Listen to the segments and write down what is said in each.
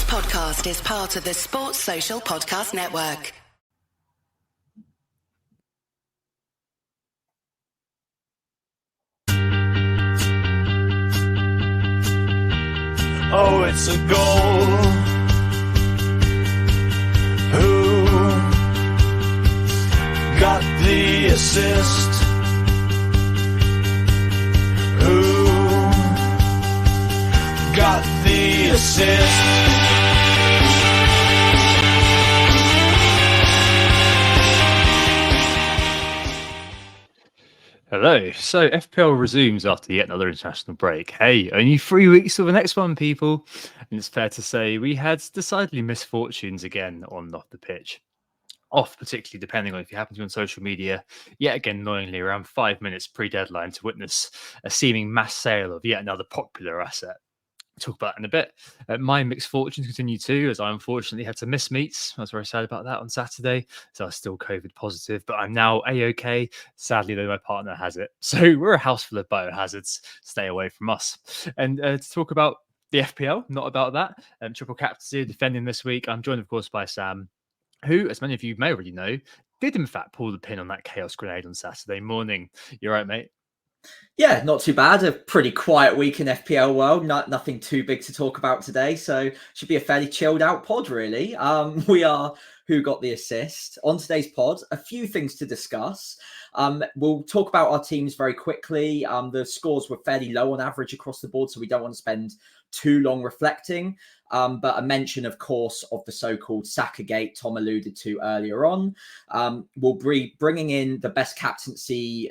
podcast is part of the Sports Social Podcast Network. Oh, it's a goal. Who got the assist? Who got the assist? Hello. So FPL resumes after yet another international break. Hey, only 3 weeks till the next one, people. And it's fair to say we had decidedly misfortunes again on and off the pitch. Off, particularly depending on if you happen to be on social media, yet again, annoyingly, around 5 minutes pre-deadline to witness a seeming mass sale of yet another popular asset. Talk about it in a bit. My mixed fortunes continue too, as I unfortunately had to miss meets. I was very sad about that on Saturday, so I was still COVID positive, but I'm now a-okay. Sadly, though, my partner has it, so we're a house full of biohazards. Stay away from us. And to talk about the FPL, not about that. Triple captaincy defending this week. I'm joined, of course, by Sam, who, as many of you may already know, did in fact pull the pin on that chaos grenade on Saturday morning. You're right, mate. Yeah, not too bad. A pretty quiet week in FPL world. Nothing too big to talk about today. So should be a fairly chilled out pod, really. We are Who Got the Assist. On today's pod, a few things to discuss. We'll talk about our teams very quickly. The scores were fairly low on average across the board, so we don't want to spend too long reflecting. But a mention, of course, of the so-called Saka gate Tom alluded to earlier on. We'll be bringing in the best captaincy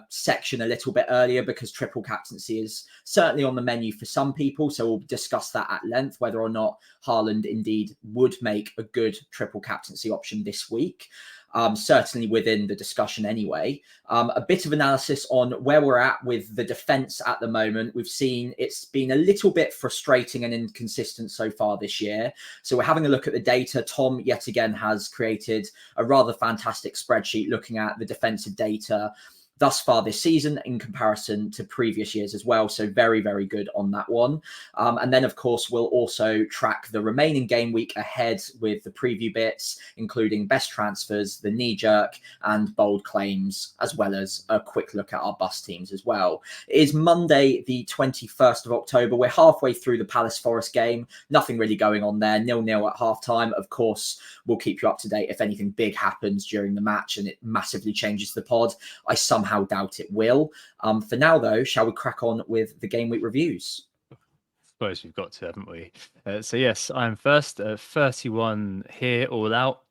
section a little bit earlier because triple captaincy is certainly on the menu for some people. So we'll discuss that at length, whether or not Haaland indeed would make a good triple captaincy option this week. Certainly within the discussion anyway. A bit of analysis on where we're at with the defence at the moment. We've seen it's been a little bit frustrating and inconsistent so far this year. So we're having a look at the data. Tom, yet again, has created a rather fantastic spreadsheet looking at the defensive data thus far this season in comparison to previous years as well. So very, very good on that one. And then, of course, we'll also track the remaining game week ahead with the preview bits, including best transfers, the knee-jerk and bold claims, as well as a quick look at our bust teams as well. It is Monday, the 21st of October. We're halfway through the Palace Forest game. Nothing really going on there. 0-0 at halftime. Of course, we'll keep you up to date if anything big happens during the match and it massively changes the pod. I somehow doubt it will. For now, though, shall we crack on with the game week reviews? I suppose we've got to, haven't we? So yes, I'm first. 31 here, all out.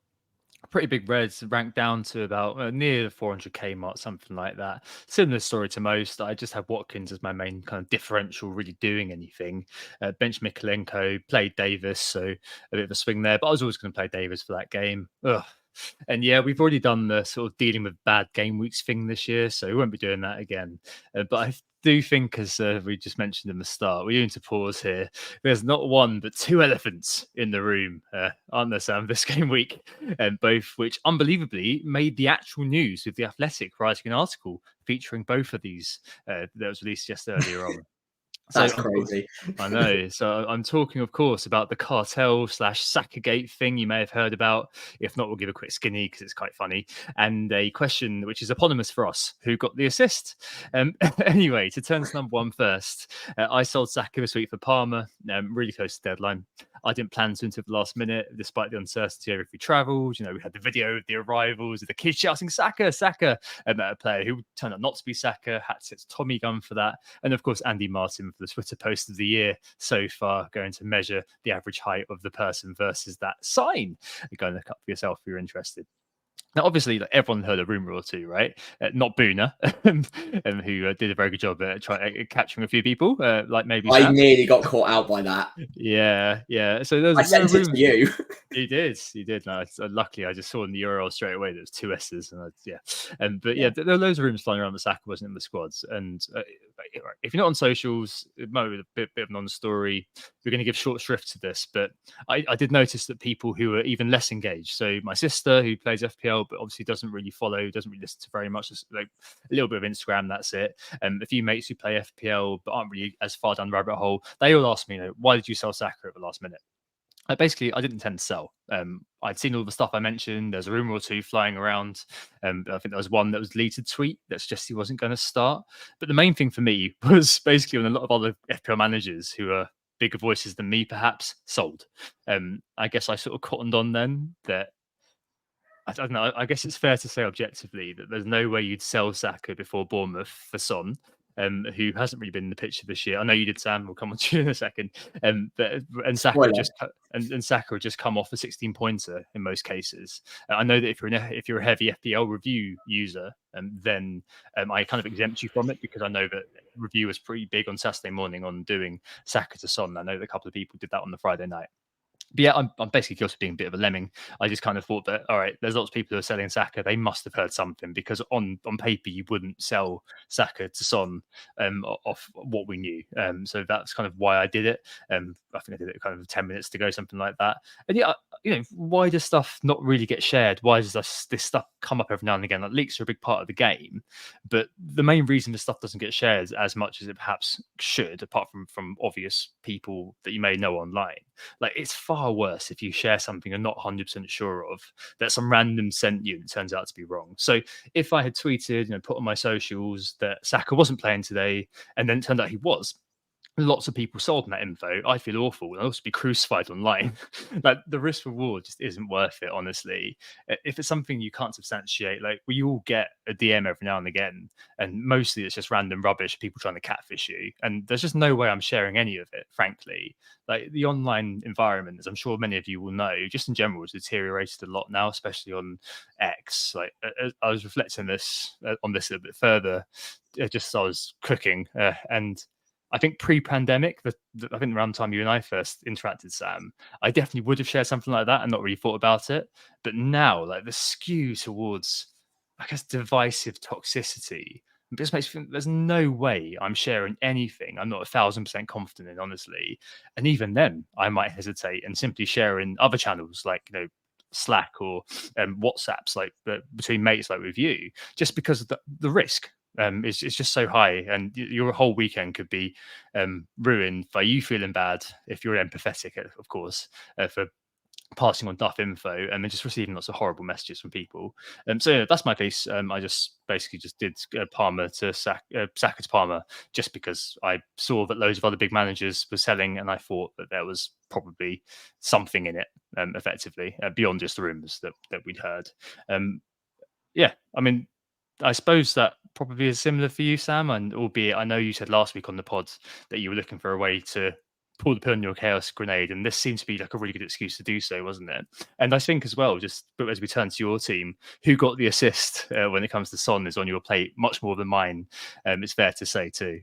Pretty big reds, ranked down to about near the 400k mark, something like that. Similar story to most. I just have Watkins as my main kind of differential, really doing anything. Bench Mikolenko, played Davis, so a bit of a swing there. But I was always going to play Davis for that game. Ugh. And yeah, we've already done the sort of dealing with bad game weeks thing this year, so we won't be doing that again. But I do think, as we just mentioned in the start, we're going to pause here. There's not one, but two elephants in the room, aren't there, Sam, this game week? And both which unbelievably made the actual news with The Athletic writing an article featuring both of these that was released just earlier on. That's crazy. I know. So I'm talking, of course, about the cartel/Sakagate thing you may have heard about. If not, we'll give a quick skinny because it's quite funny. And a question which is eponymous for us: who got the assist? Anyway, to turn to number one first, I sold Saka this week for Parma, really close to deadline. I didn't plan to until the last minute, despite the uncertainty over if we travelled. You know, we had the video of the arrivals, of the kids shouting "Saka, Saka," and a player who turned out not to be Saka had to Tommy gun for that, and of course Andy Martin for the Twitter post of the year so far, going to measure the average height of the person versus that sign. Go and look up for yourself if you're interested. Now, obviously, like, everyone heard a rumor or two, right? Not Boona, who did a very good job at capturing a few people, like maybe I Sam. nearly got caught out by that. Yeah. So I sent it to you. You did. No, luckily, I just saw in the URL straight away there was two S's, and there were loads of rumors flying around that Saka wasn't in the squads. And if you're not on socials, it might be a bit of a non-story. We're going to give short shrift to this, but I did notice that people who are even less engaged. So my sister, who plays FPL, but obviously doesn't really follow, doesn't really listen to very much, just like a little bit of Instagram, that's it. A few mates who play FPL but aren't really as far down the rabbit hole, they all ask me, why did you sell Saka at the last minute? basically, I didn't intend to sell. I'd seen all the stuff I mentioned. There's a rumor or two flying around. I think there was one that was deleted tweet that suggested he wasn't going to start. But the main thing for me was basically when a lot of other FPL managers who are bigger voices than me, perhaps, sold. I guess I sort of cottoned on then that I don't know. I guess it's fair to say objectively that there's no way you'd sell Saka before Bournemouth for Son, who hasn't really been in the picture this year. I know you did, Sam. We'll come on to you in a second. But and Saka Spoiler. just and Saka had just come off a 16-pointer in most cases. I know that if you're a heavy FPL review user, then I kind of exempt you from it because I know that review was pretty big on Saturday morning on doing Saka to Son. I know that a couple of people did that on the Friday night. But yeah, I'm basically guilty of being a bit of a lemming. I just kind of thought that, all right, there's lots of people who are selling Saka. They must have heard something because on paper, you wouldn't sell Saka to Son off what we knew. So that's kind of why I did it. I think I did it kind of 10 minutes to go, something like that. And yeah, why does stuff not really get shared? Why does this stuff come up every now and again? Like, leaks are a big part of the game. But the main reason this stuff doesn't get shared as much as it perhaps should, apart from obvious people that you may know online, like it's far worse if you share something you're not 100% sure of that some random sent you that turns out to be wrong. So if I had tweeted, put on my socials that Saka wasn't playing today, and then it turned out he was, lots of people sold on that info, I feel awful. I'll also be crucified online. Like, the risk reward just isn't worth it, honestly. If it's something you can't substantiate, like, we all get a DM every now and again, and mostly it's just random rubbish, people trying to catfish you. And there's just no way I'm sharing any of it, frankly. Like, the online environment, as I'm sure many of you will know, just in general, has deteriorated a lot now, especially on X. Like, I was reflecting on this a little bit further, just as I was cooking, and I think pre-pandemic, I think around the time you and I first interacted, Sam, I definitely would have shared something like that and not really thought about it. But now, like, the skew towards, I guess, divisive toxicity, it just makes me think there's no way I'm sharing anything I'm not 1,000% confident in, honestly. And even then, I might hesitate and simply share in other channels like, Slack or WhatsApps, like between mates, like with you, just because of the risk. It's just so high, and your whole weekend could be ruined by you feeling bad if you're empathetic, of course, for passing on duff info and then just receiving lots of horrible messages from people. So yeah, that's my piece. I just basically just did Palmer to Saka to Palmer just because I saw that loads of other big managers were selling, and I thought that there was probably something in it, effectively, beyond just the rumours that we'd heard. Yeah, I mean, I suppose that probably is similar for you, Sam. And albeit, I know you said last week on the pod that you were looking for a way to pull the pin on your chaos grenade, and this seems to be like a really good excuse to do so, wasn't it? And I think as well, just as we turn to your team, who got the assist when it comes to Son is on your plate much more than mine. It's fair to say too.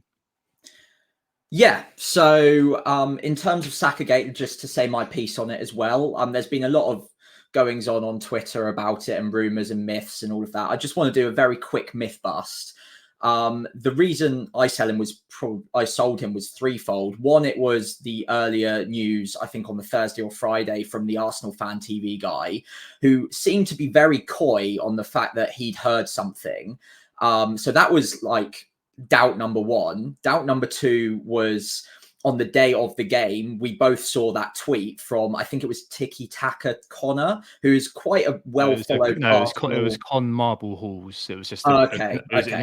Yeah, so in terms of Sakagate, just to say my piece on it as well, there's been a lot of goings on Twitter about it and rumors and myths and all of that. I just want to do a very quick myth bust. The reason I sold him was threefold. One, it was the earlier news, I think on the Thursday or Friday, from the Arsenal Fan TV guy, who seemed to be very coy on the fact that he'd heard something. So that was like doubt number one. Doubt number two was on the day of the game, we both saw that tweet from, I think it was Tiki Taka Connor, who's quite a well-followed. It was Con Marble Halls. It was just an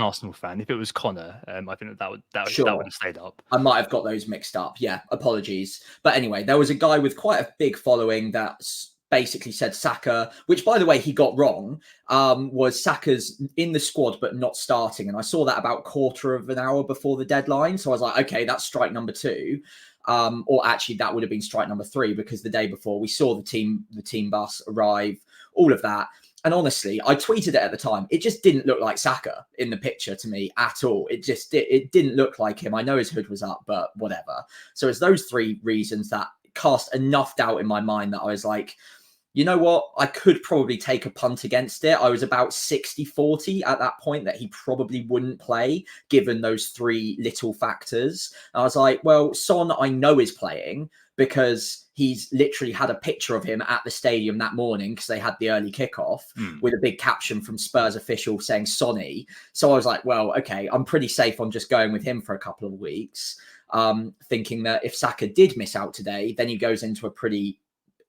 Arsenal fan. If it was Connor, I think that would have stayed up. I might have got those mixed up. Yeah, apologies. But anyway, there was a guy with quite a big following that's basically said Saka, which by the way he got wrong, was Saka's in the squad but not starting, and I saw that about quarter of an hour before the deadline, so I was like, okay, that's strike number two, or actually that would have been strike number three, because the day before we saw the team bus arrive, all of that. And honestly, I tweeted it at the time, it just didn't look like Saka in the picture to me at all. It didn't look like him. I know his hood was up, but whatever. So it's those three reasons that cast enough doubt in my mind that I was like, you know what? I could probably take a punt against it. I was about 60-40 at that point that he probably wouldn't play, given those three little factors. And I was like, well, Son, I know is playing because he's literally had a picture of him at the stadium that morning because they had the early kickoff with a big caption from Spurs official saying Sonny. So I was like, well, okay, I'm pretty safe on just going with him for a couple of weeks, thinking that if Saka did miss out today, then he goes into a pretty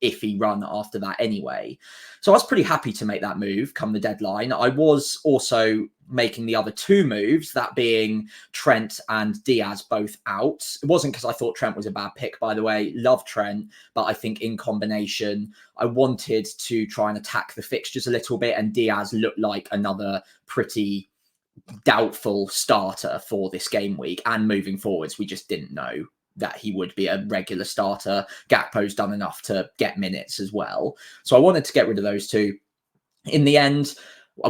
iffy run after that anyway. So I was pretty happy to make that move come the deadline. I was also making the other two moves, that being Trent and Diaz both out. It wasn't because I thought Trent was a bad pick, by the way. Love Trent, but I think in combination, I wanted to try and attack the fixtures a little bit, and Diaz looked like another pretty doubtful starter for this game week and moving forwards. We just didn't know that he would be a regular starter. Gakpo's done enough to get minutes as well. So I wanted to get rid of those two. In the end,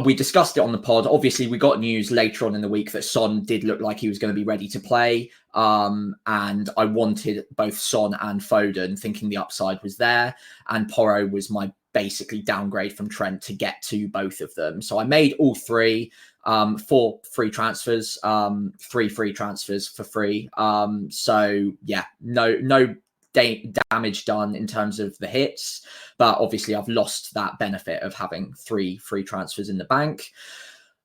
we discussed it on the pod. Obviously, we got news later on in the week that Son did look like he was going to be ready to play. And I wanted both Son and Foden, thinking the upside was there. And Porro was my basically downgrade from Trent to get to both of them. So I made all three, 4 free transfers, 3 free transfers for free. So yeah, no damage done in terms of the hits, but obviously I've lost that benefit of having 3 free transfers in the bank.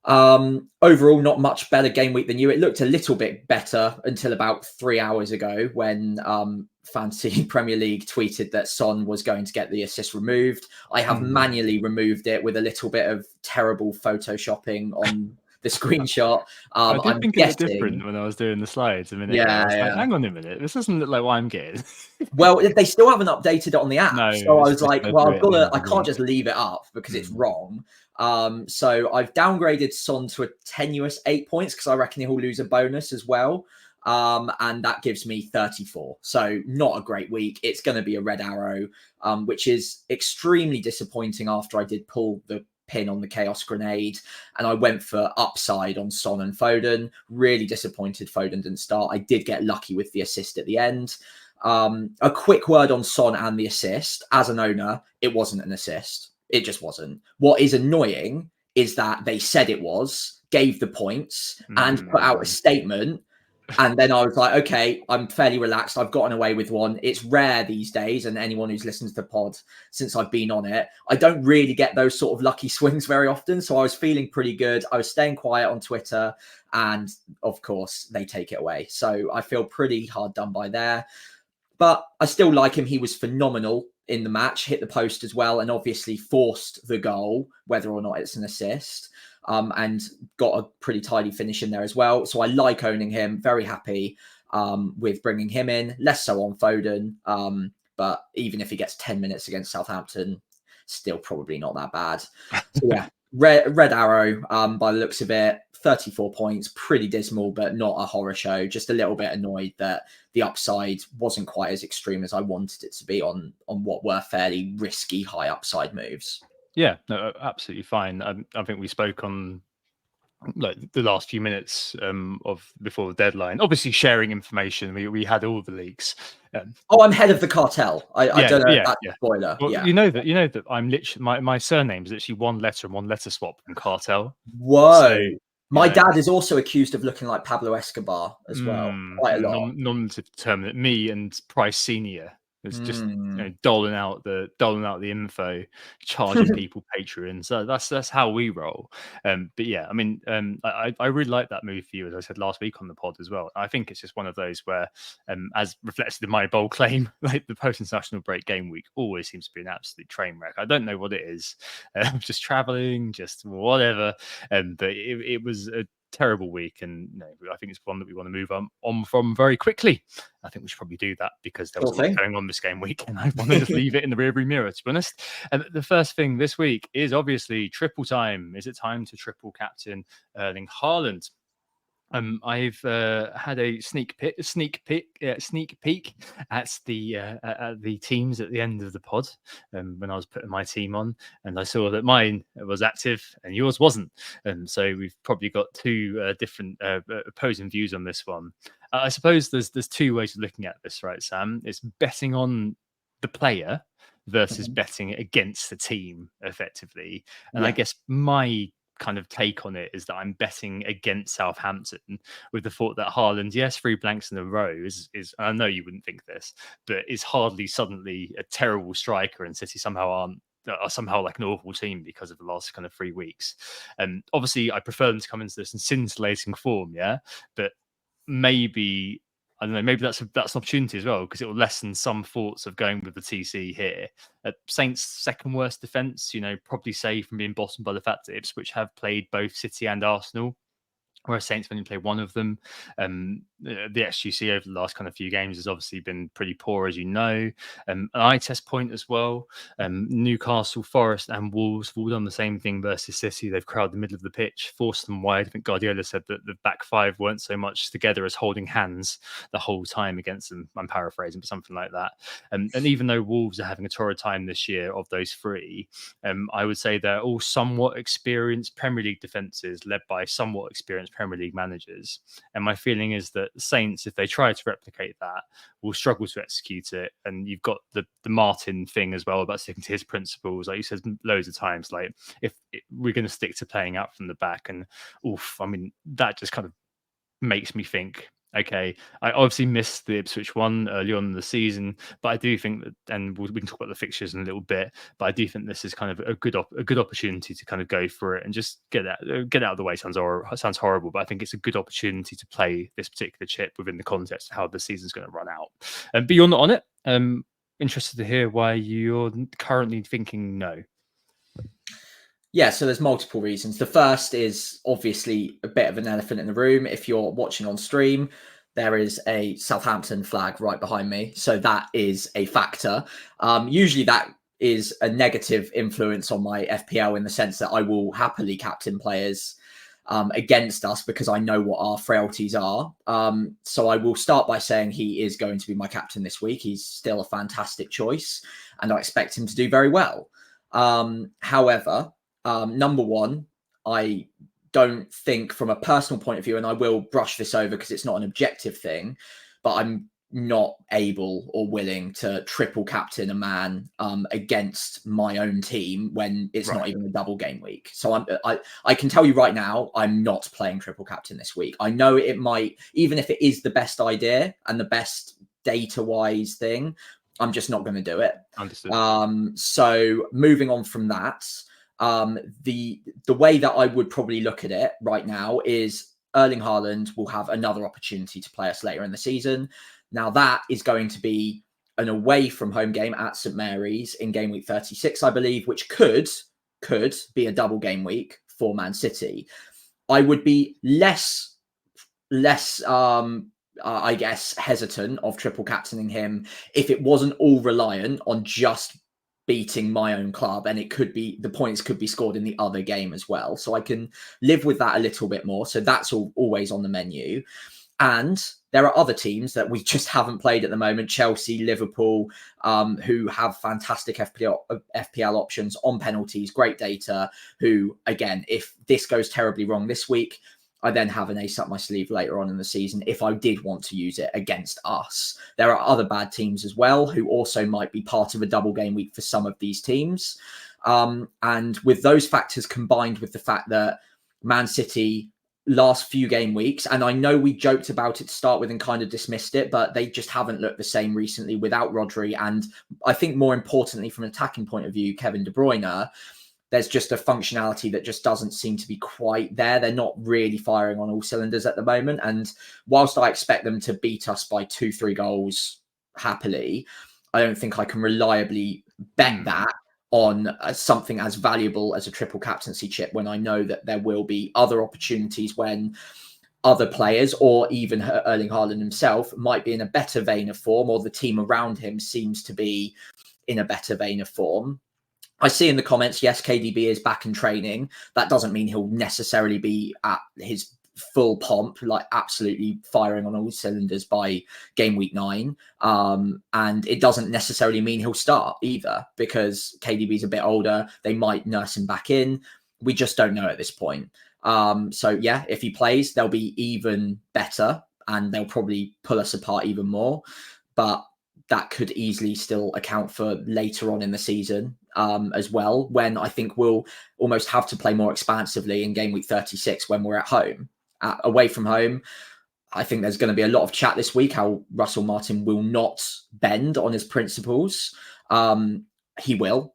Overall, not much better game week than you. It looked a little bit better until about 3 hours ago when Fantasy Premier League tweeted that Son was going to get the assist removed. I have manually removed it with a little bit of terrible photoshopping on the screenshot. I did think it was different when I was doing the slides a minute ago. I was like, hang on a minute, this doesn't look like what I'm getting. Well, they still haven't updated it on the app. No, so I was like, well, I can't week. just leave it up because it's wrong. So I've downgraded Son to a tenuous 8 points because I reckon he'll lose a bonus as well. And that gives me 34. So not a great week. It's going to be a red arrow, which is extremely disappointing after I did pull the pin on the Chaos Grenade and I went for upside on Son and Foden. Really disappointed Foden didn't start. I did get lucky with the assist at the end. A quick word on Son and the assist. As an owner, it wasn't an assist. It just wasn't. What is annoying is that they said it was, gave the points and put out a statement. And then I was like, okay, I'm fairly relaxed. I've gotten away with one. It's rare these days. And anyone who's listened to the pod since I've been on it, I don't really get those sort of lucky swings very often. So I was feeling pretty good. I was staying quiet on Twitter. And of course, they take it away. So I feel pretty hard done by there. But I still like him. He was phenomenal in the match, hit the post as well, and obviously forced the goal, whether or not it's an assist. And got a pretty tidy finish in there as well. So I like owning him. Very happy with bringing him in. Less so on Foden. But even if he gets 10 minutes against Southampton, still probably not that bad. So yeah, red arrow by the looks of it. 34 points, pretty dismal, but not a horror show. Just a little bit annoyed that the upside wasn't quite as extreme as I wanted it to be on what were fairly risky high upside moves. Yeah, no, absolutely fine. I think we spoke on like the last few minutes of before the deadline. Obviously, sharing information. We had all the leaks. I'm head of the cartel. I don't know if that's a spoiler. Well, you know that I'm literally my surname is literally one letter and one letter swap from cartel. Whoa. So, my dad is also accused of looking like Pablo Escobar as well. Quite a lot. Non-determinate. Me and Price Senior. It's just doling out the info, charging people Patreon. So that's how we roll. But yeah, I mean, I really like that move for you, as I said last week on the pod as well. I think it's just one of those where, as reflected in my bold claim, like the post-international break game week always seems to be an absolute train wreck. I don't know what it is, just traveling, just whatever. But it was a terrible week, and I think it's one that we want to move on from very quickly. I think we should probably do that because there was a lot going on this game week, and I want to just leave it in the rearview mirror, to be honest. And the first thing this week is obviously triple time. Is it time to triple captain Erling Haaland? I've had a sneak peek at the teams at the end of the pod when I was putting my team on, and I saw that mine was active and yours wasn't. And so we've probably got two different opposing views on this one. I suppose there's two ways of looking at this, right, Sam? It's betting on the player versus betting against the team, effectively. And I guess my kind of take on it is that I'm betting against Southampton with the thought that Haaland, yes, 3 blanks in a row is I know you wouldn't think this, but is hardly suddenly a terrible striker, and City somehow are somehow like an awful team because of the last kind of 3 weeks. And obviously I prefer them to come into this in scintillating form, but maybe I don't know, maybe that's an opportunity as well, because it will lessen some thoughts of going with the TC here. Saints' second worst defence, probably saved from being bottomed by the Fat Tips, which have played both City and Arsenal, whereas Saints have only played one of them. The XGC over the last kind of few games has obviously been pretty poor, as you know. An eye test point as well. Newcastle, Forest and Wolves have all done the same thing versus City. They've crowded the middle of the pitch, forced them wide. I think Guardiola said that the back five weren't so much together as holding hands the whole time against them. I'm paraphrasing, but something like that. And even though Wolves are having a torrid time this year, of those three, I would say they're all somewhat experienced Premier League defences led by somewhat experienced Premier League managers. And my feeling is that the Saints, if they try to replicate that, will struggle to execute it. And you've got the Martin thing as well about sticking to his principles. Like he says loads of times, like we're going to stick to playing out from the back. And that just kind of makes me think, okay, I obviously missed the Ipswich one early on in the season, but I do think that, and we can talk about the fixtures in a little bit, but I do think this is kind of a good opportunity to kind of go for it and just get out of the way. Sounds horrible, but I think it's a good opportunity to play this particular chip within the context of how the season's going to run out. But you're not on it. Interested to hear why you're currently thinking no. Yeah, so there's multiple reasons. The first is obviously a bit of an elephant in the room. If you're watching on stream, there is a Southampton flag right behind me. So that is a factor. Usually that is a negative influence on my FPL in the sense that I will happily captain players against us because I know what our frailties are. So I will start by saying he is going to be my captain this week. He's still a fantastic choice and I expect him to do very well. However, number one, I don't think from a personal point of view, and I will brush this over because it's not an objective thing, but I'm not able or willing to triple captain a man against my own team when it's not even a double game week. So I can tell you right now, I'm not playing triple captain this week. I know it might, even if it is the best idea and the best data-wise thing, I'm just not going to do it. Understood. So moving on from that, the way that I would probably look at it right now is Erling Haaland will have another opportunity to play us later in the season. Now that is going to be an away from home game at St Mary's in game week 36, I believe, which could be a double game week for Man City. I would be less I guess hesitant of triple captaining him if it wasn't all reliant on just beating my own club, and it could be the points could be scored in the other game as well. So I can live with that a little bit more. So that's always on the menu. And there are other teams that we just haven't played at the moment, Chelsea, Liverpool, who have fantastic FPL options on penalties, great data, who, again, if this goes terribly wrong this week, I then have an ace up my sleeve later on in the season if I did want to use it against us. There are other bad teams as well who also might be part of a double game week for some of these teams. And with those factors combined with the fact that Man City last few game weeks, and I know we joked about it to start with and kind of dismissed it, but they just haven't looked the same recently without Rodri. And I think more importantly, from an attacking point of view, Kevin De Bruyne, there's just a functionality that just doesn't seem to be quite there. They're not really firing on all cylinders at the moment. And whilst I expect them to beat us by 2-3 goals happily, I don't think I can reliably bet that on something as valuable as a triple captaincy chip when I know that there will be other opportunities when other players or even Erling Haaland himself might be in a better vein of form, or the team around him seems to be in a better vein of form. I see in the comments, yes, KDB is back in training. That doesn't mean he'll necessarily be at his full pomp, like absolutely firing on all cylinders by game week 9. And it doesn't necessarily mean he'll start either, because KDB is a bit older. They might nurse him back in. We just don't know at this point. So yeah, if he plays, they'll be even better and they'll probably pull us apart even more. But that could easily still account for later on in the season as well, when I think we'll almost have to play more expansively in game week 36 when we're at home. Away from home, I think there's going to be a lot of chat this week how Russell Martin will not bend on his principles. He will.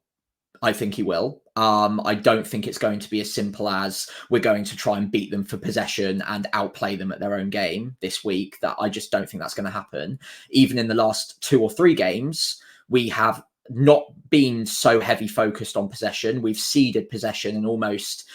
I think he will. I don't think it's going to be as simple as we're going to try and beat them for possession and outplay them at their own game this week. That I just don't think that's going to happen. Even in the last 2 or 3 games, we have not been so heavy focused on possession. We've ceded possession and almost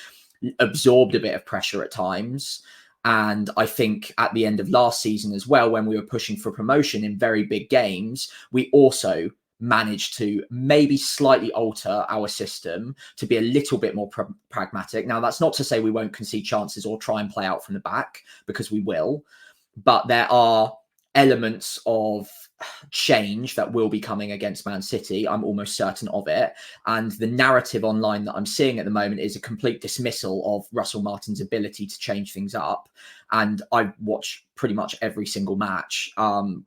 absorbed a bit of pressure at times. And I think at the end of last season as well, when we were pushing for promotion in very big games, we also managed to maybe slightly alter our system to be a little bit more pragmatic. Now, that's not to say we won't concede chances or try and play out from the back, because we will. But there are elements of change that will be coming against Man City. I'm almost certain of it. And the narrative online that I'm seeing at the moment is a complete dismissal of Russell Martin's ability to change things up. And I watch pretty much every single match.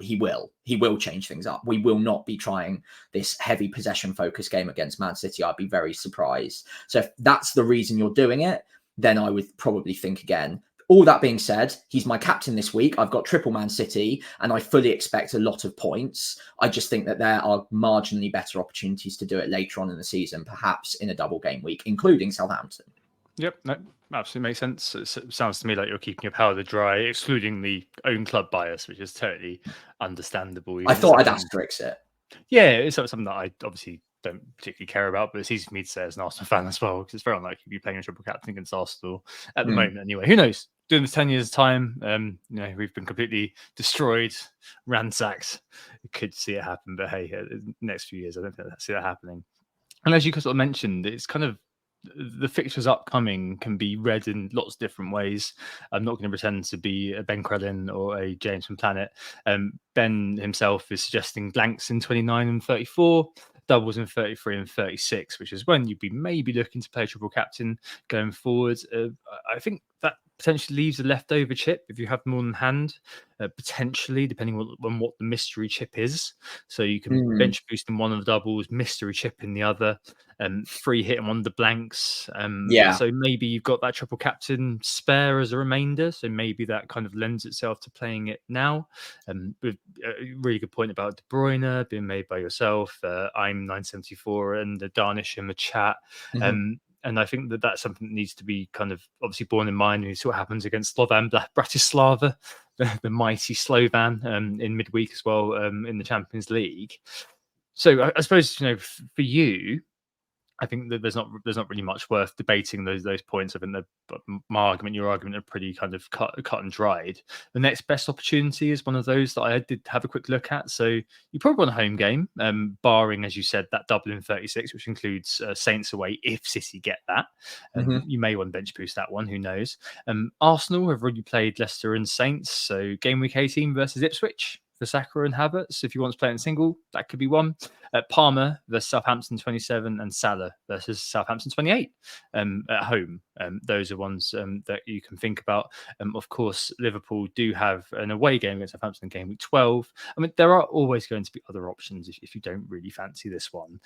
He will change things up. We will not be trying this heavy possession focused game against Man City. I'd be very surprised. So if that's the reason you're doing it, then I would probably think again. All that being said, he's my captain this week. I've got triple Man City, and I fully expect a lot of points. I just think that there are marginally better opportunities to do it later on in the season, perhaps in a double game week, including Southampton. Yep, no, absolutely makes sense. It sounds to me like you're keeping your powder dry, excluding the own club bias, which is totally understandable. I thought I'd asterisk it. Yeah, it's something that I obviously don't particularly care about, but it's easy for me to say as an Arsenal fan as well, because it's very unlikely to be playing a triple captain against Arsenal at the moment anyway. Who knows? Doing this 10 years' time, we've been completely destroyed, ransacked. You could see it happen, but hey, the next few years, I don't think I see that happening. And as you sort of mentioned, it's kind of the fixtures upcoming can be read in lots of different ways. I'm not going to pretend to be a Ben Crellin or a James from Planet. Ben himself is suggesting blanks in 29 and 34, doubles in 33 and 36, which is when you'd be maybe looking to play triple captain going forward. I think that potentially leaves a leftover chip if you have more than hand, potentially, depending on what the mystery chip is. So you can bench boost in one of the doubles, mystery chip in the other, free hit in one of the blanks. So maybe you've got that triple captain spare as a remainder. So maybe that kind of lends itself to playing it now. With a really good point about De Bruyne being made by yourself. I'm 974 and the Darnish in the chat. And I think that that's something that needs to be kind of obviously borne in mind when you see what happens against Slovan Bratislava, the mighty Slovan, in midweek as well, in the Champions League. So I suppose, for you, I think that there's not really much worth debating those points. I think that your argument are pretty kind of cut and dried. The next best opportunity is one of those that I did have a quick look at. So you probably want a home game, barring, as you said, that double in 36, which includes Saints away if City get that. You may want to bench boost that one. Who knows? Arsenal have already played Leicester and Saints. So game week 18 versus Ipswich for Saka and Havertz. If you want to play it in single, that could be one. Palmer versus Southampton 27 and Salah versus Southampton 28 at home. Those are ones that you can think about. Of course, Liverpool do have an away game against Southampton in game week 12. I mean, there are always going to be other options if you don't really fancy this one.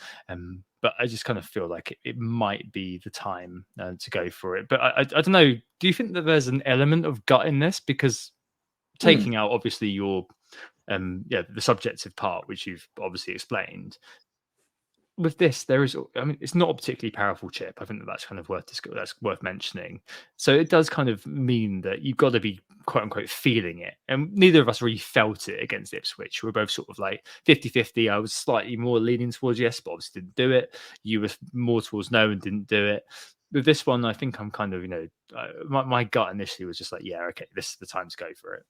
But I just kind of feel like it might be the time to go for it. But I don't know. Do you think that there's an element of gut in this? Because taking out, obviously, your the subjective part, which you've obviously explained. With this, it's not a particularly powerful chip. I think that's kind of worth mentioning. So it does kind of mean that you've got to be quote unquote feeling it. And neither of us really felt it against Ipswich. We were both sort of like 50-50. I was slightly more leaning towards yes, but obviously didn't do it. You were more towards no and didn't do it. With this one, I think I'm kind of, my gut initially was just like, yeah, okay, this is the time to go for it.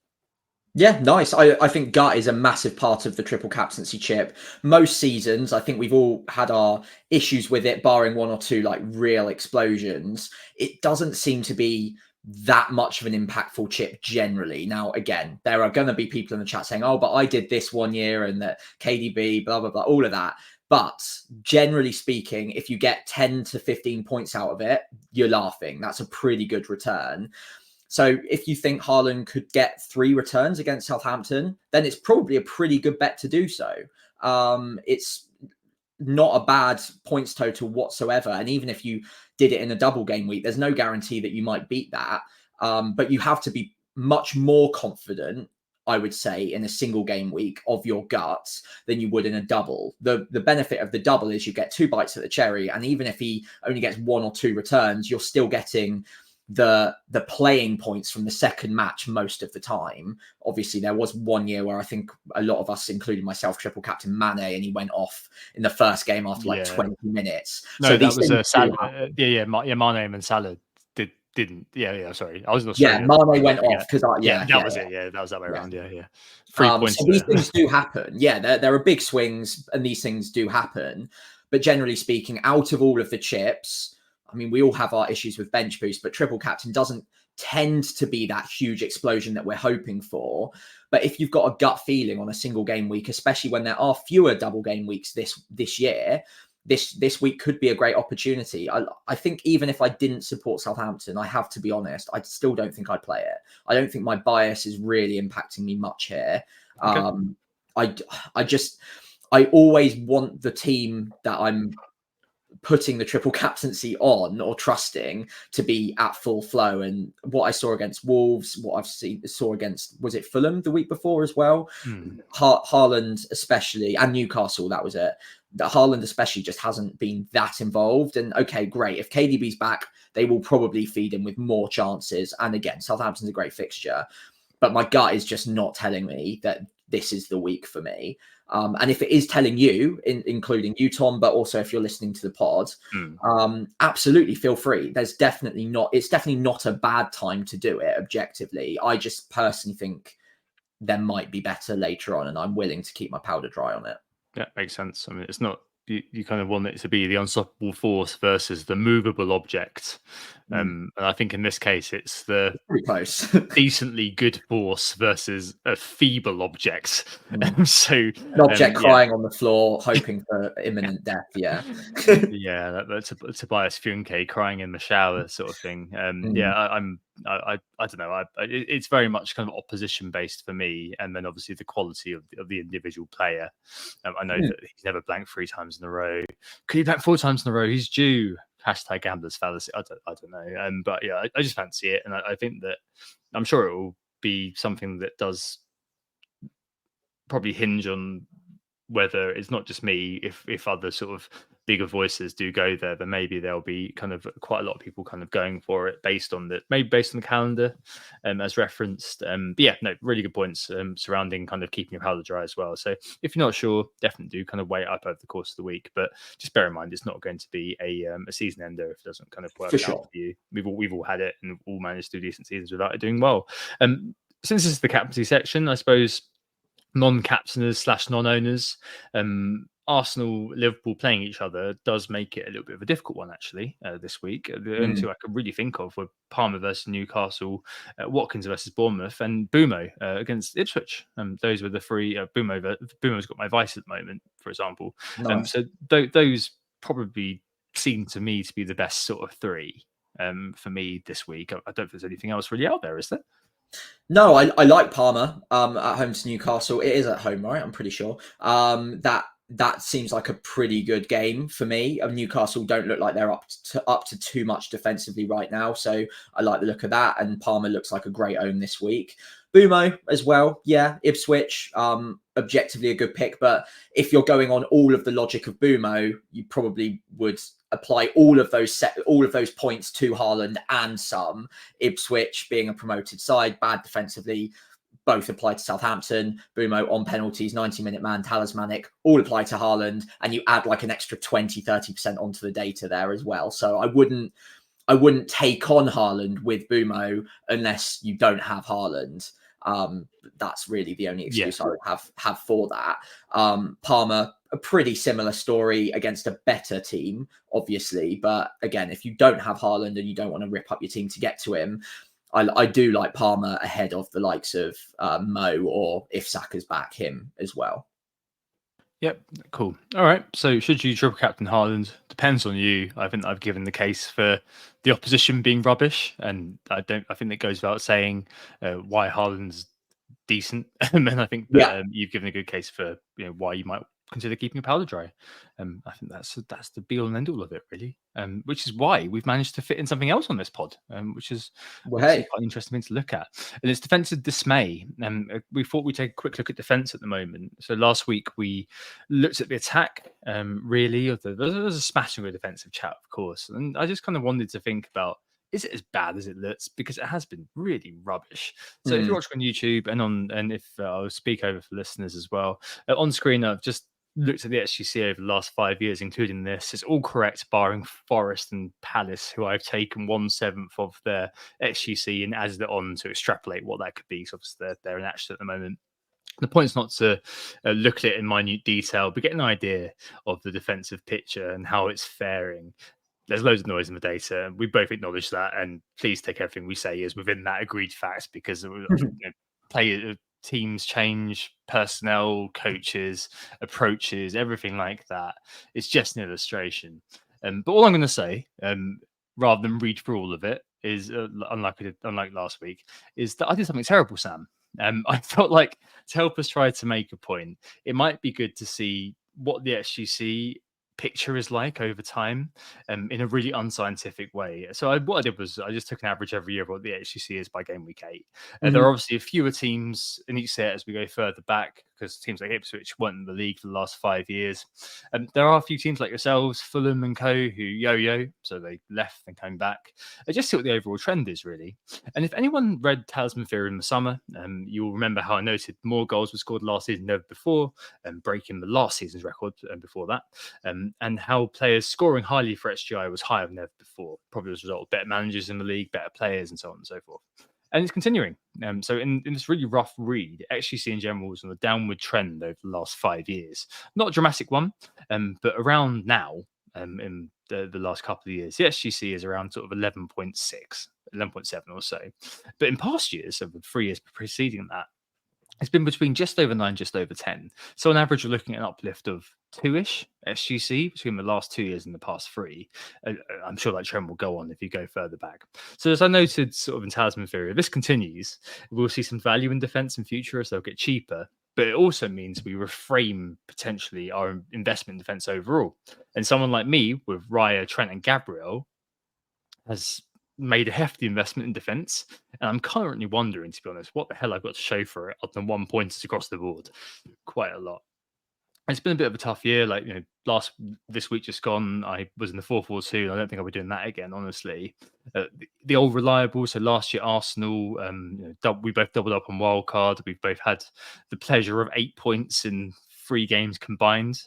Yeah, nice. I think gut is a massive part of the triple captaincy chip. Most seasons, I think we've all had our issues with it, barring one or two like real explosions. It doesn't seem to be that much of an impactful chip generally. Now, again, there are going to be people in the chat saying, oh, but I did this one year and that KDB, blah, blah, blah, all of that. But generally speaking, if you get 10 to 15 points out of it, you're laughing. That's a pretty good return. So if you think Haaland could get 3 returns against Southampton, then it's probably a pretty good bet to do so. It's not a bad points total whatsoever. And even if you did it in a double game week, there's no guarantee that you might beat that. But you have to be much more confident I would say, in a single game week of your guts than you would in a double. The benefit of the double is you get 2 bites at the cherry, and even if he only gets 1 or 2 returns, you're still getting the playing points from the second match most of the time. Obviously, there was one year where I think a lot of us, including myself, triple captain Mane, and he went off in the first game after like 20 minutes. No, so that was a Salah. Mane and Salah didn't. Sorry, I was in Yeah, Australia. Mane went off because that was it. Yeah, that was that way around. Yeah. 3 points. So these things do happen. Yeah, there are big swings, and these things do happen. But generally speaking, out of all of the chips, I mean, we all have our issues with bench boost, but triple captain doesn't tend to be that huge explosion that we're hoping for. But if you've got a gut feeling on a single game week, especially when there are fewer double game weeks this year, this week could be a great opportunity. I think even if I didn't support Southampton, I have to be honest, I still don't think I'd play it. I don't think my bias is really impacting me much here. Okay. I always want the team that I'm putting the triple captaincy on or trusting to be at full flow. And what I saw against Wolves, what I've saw against, was it Fulham the week before as well? Haaland especially, and Newcastle, that was it. That Haaland especially just hasn't been that involved. And okay, great. If KDB's back, they will probably feed him with more chances. And again, Southampton's a great fixture. But my gut is just not telling me that this is the week for me. And if it is telling you, including you, Tom, but also if you're listening to the pod, absolutely feel free. It's definitely not a bad time to do it objectively. I just personally think there might be better later on, and I'm willing to keep my powder dry on it. Yeah, makes sense. I mean, it's not, you kind of want it to be the unstoppable force versus the movable object. And I think in this case, it's the pretty close. decently good force versus a feeble object. So an object crying on the floor, hoping for imminent death. Yeah. That's Tobias Funke crying in the shower sort of thing. I don't know. It's very much kind of opposition based for me, and then obviously the quality of the individual player. I know that he's never blanked 3 times in a row. Could he blank 4 times in a row? He's due. Hashtag gamblers fallacy. I don't know. But yeah, I just fancy it, and I think that I'm sure it will be something that does probably hinge on whether it's not just me. If other sort of bigger voices do go there, then maybe there'll be kind of quite a lot of people kind of going for it based on the calendar, as referenced. But yeah, no, really good points surrounding kind of keeping your powder dry as well. So if you're not sure, definitely do kind of wait up over the course of the week. But just bear in mind, it's not going to be a season ender if it doesn't kind of work out for you. We've all had it and all managed to do decent seasons without it doing well. Since this is the captaincy section, I suppose non-captainers / non-owners, Arsenal, Liverpool playing each other does make it a little bit of a difficult one actually this week. The only two I could really think of were Palmer versus Newcastle, Watkins versus Bournemouth, and Bumo against Ipswich. Those were the 3. Bumo's got my vice at the moment, for example. Nice. So those probably seem to me to be the best sort of 3 for me this week. I don't think there's anything else really out there, is there? No, I like Palmer at home to Newcastle. It is at home, right? I'm pretty sure. That seems like a pretty good game for me. Newcastle don't look like they're up to too much defensively right now, so I like the look of that. And Palmer looks like a great own this week. Bumo as well, yeah. Ipswich, objectively a good pick, but if you're going on all of the logic of Bumo, you probably would apply all of those points to Haaland and some. Ipswich being a promoted side, bad defensively, both apply to Southampton. Bumo on penalties, 90-minute man, talismanic, all apply to Haaland, and you add like an extra 20-30% onto the data there as well. So I wouldn't take on Haaland with Bumo unless you don't have Haaland. That's really the only excuse I would have for that. Palmer, a pretty similar story against a better team, obviously. But again, if you don't have Haaland and you don't want to rip up your team to get to him, I do like Palmer ahead of the likes of Mo, or if Saka's back, him as well. Yep, cool. All right. So should you triple captain Haaland? Depends on you. I think I've given the case for the opposition being rubbish, and I think it goes without saying why Haaland's decent. And then I think that you've given a good case for why you might consider keeping your powder dry. I think that's the be all and end all of it, really. Which is why we've managed to fit in something else on this pod, which is Well, obviously hey. quite an interesting thing to look at. And it's defensive dismay. We thought we'd take a quick look at defense at the moment. So last week we looked at the attack, really. There was a smashing of defensive chat, of course, and I just kind of wanted to think about, is it as bad as it looks? Because it has been really rubbish. So if you're watching on YouTube and if I'll speak over for listeners as well, on screen I've just looked at the XGC over the last 5 years, including this. It's all correct, barring Forest and Palace, who I've taken 1/7 of their XGC and added it on to extrapolate what that could be. So obviously they're in action at the moment. The point is not to look at it in minute detail, but get an idea of the defensive picture and how it's faring. There's loads of noise in the data. We both acknowledge that, and please take everything we say as within that agreed fact, because teams change, personnel, coaches, approaches, everything like that. It's just an illustration. But all I'm going to say, rather than read through all of it, is unlike last week, is that I did something terrible, Sam. I felt like, to help us try to make a point, it might be good to see what the XGC picture is like over time, in a really unscientific way. So what I did was I just took an average every year of what the HCC is by game week 8. There are obviously fewer teams in each set as we go further back, because teams like Ipswich weren't in the league for the last 5 years. There are a few teams like yourselves, Fulham and co, who yo-yo, so they left and came back. I just see what the overall trend is, really. And if anyone read Talisman Theory in the summer, you'll remember how I noted more goals were scored last season than ever before, breaking the last season's record before that, and how players scoring highly for XGI was higher than ever before, probably as a result of better managers in the league, better players, and so on and so forth. And it's continuing. So in this really rough read, XGC in general was on a downward trend over the last 5 years. Not a dramatic one, but around now, in the last couple of years, the XGC is around sort of 11.6, 11.7 or so. But in past years, so the 3 years preceding that, it's been between just over 9, just over 10. So on average, we're looking at an uplift of 2-ish SGC between the last 2 years and the past 3. I'm sure that trend will go on if you go further back. So as I noted sort of in Talisman Theory, if this continues, we'll see some value in defence in future as they'll get cheaper. But it also means we reframe potentially our investment in defence overall. And someone like me with Raya, Trent and Gabriel has made a hefty investment in defence, and I'm currently wondering, to be honest, what the hell I've got to show for it other than 1 pointers across the board. Quite a lot. It's been a bit of a tough year. Like, this week just gone, I was in the 4-4-2. I don't think I'll be doing that again, honestly. The old reliable. So last year, Arsenal, we both doubled up on wildcard. We've both had the pleasure of 8 points in 3 games combined.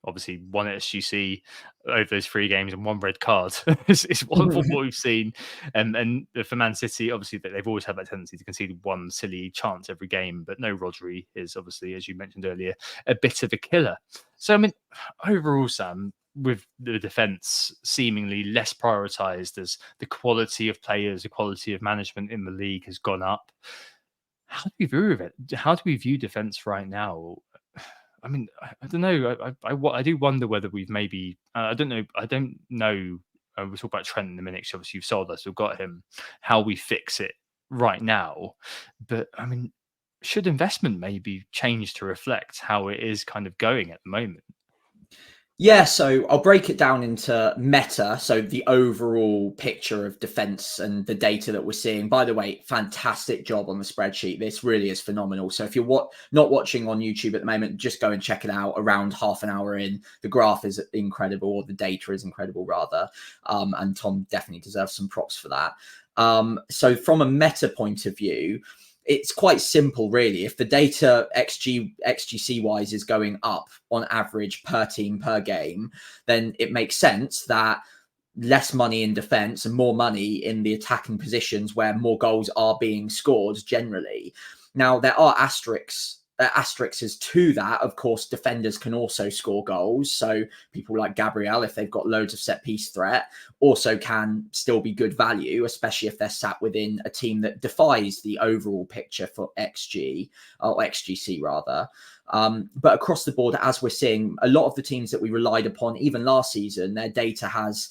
Obviously, 1 SGC over those 3 games and 1 red card. It's what we've seen. And for Man City, obviously, they've always had that tendency to concede 1 silly chance every game. But no, Rodri is obviously, as you mentioned earlier, a bit of a killer. So, I mean, overall, Sam, with the defence seemingly less prioritised as the quality of players, the quality of management in the league has gone up, how do we view it? How do we view defence right now? I mean, I don't know. I do wonder whether we've maybe. I don't know. We'll talk about Trent in a minute. Obviously, you've sold us. We've got him. How we fix it right now, but I mean, should investment maybe change to reflect how it is kind of going at the moment? Yeah, so I'll break it down into meta, so the overall picture of defense and the data that we're seeing. By the way, fantastic job on the spreadsheet. This really is phenomenal. So if you're not watching on YouTube at the moment, just go and check it out around half an hour in. The graph is incredible, or the data is incredible, rather. And Tom definitely deserves some props for that. So from a meta point of view, it's quite simple, really. If the data XGC wise is going up on average per team per game, then it makes sense that less money in defense and more money in the attacking positions where more goals are being scored generally. Now, there are asterisks to that. Of course, defenders can also score goals. So people like Gabriel, if they've got loads of set piece threat, also can still be good value, especially if they're sat within a team that defies the overall picture for XG or XGC rather. But across the board, as we're seeing, a lot of the teams that we relied upon, even last season, their data has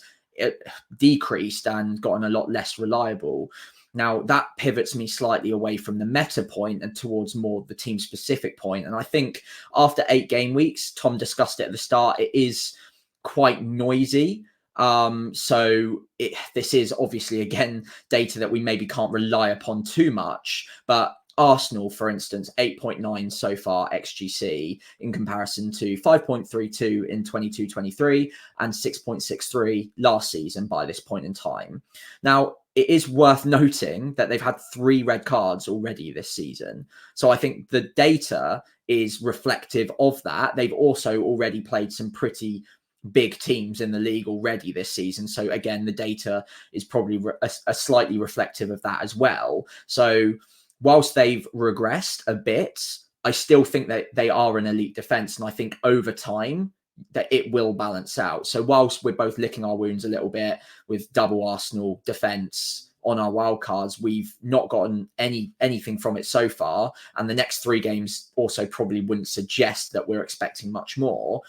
decreased and gotten a lot less reliable. Now, that pivots me slightly away from the meta point and towards more the team specific point. And I think after 8 game weeks, Tom discussed it at the start, it is quite noisy. This is obviously, again, data that we maybe can't rely upon too much. But Arsenal, for instance, 8.9 so far XGC in comparison to 5.32 in 22-23 and 6.63 last season by this point in time. Now, it is worth noting that they've had 3 red cards already this season. So I think the data is reflective of that. They've also already played some pretty big teams in the league already this season. So again, the data is probably a slightly reflective of that as well. So whilst they've regressed a bit, I still think that they are an elite defense. And I think over time, that it will balance out. So whilst we're both licking our wounds a little bit with double Arsenal defense on our wildcards, we've not gotten anything from it so far. And the next 3 games also probably wouldn't suggest that we're expecting much more.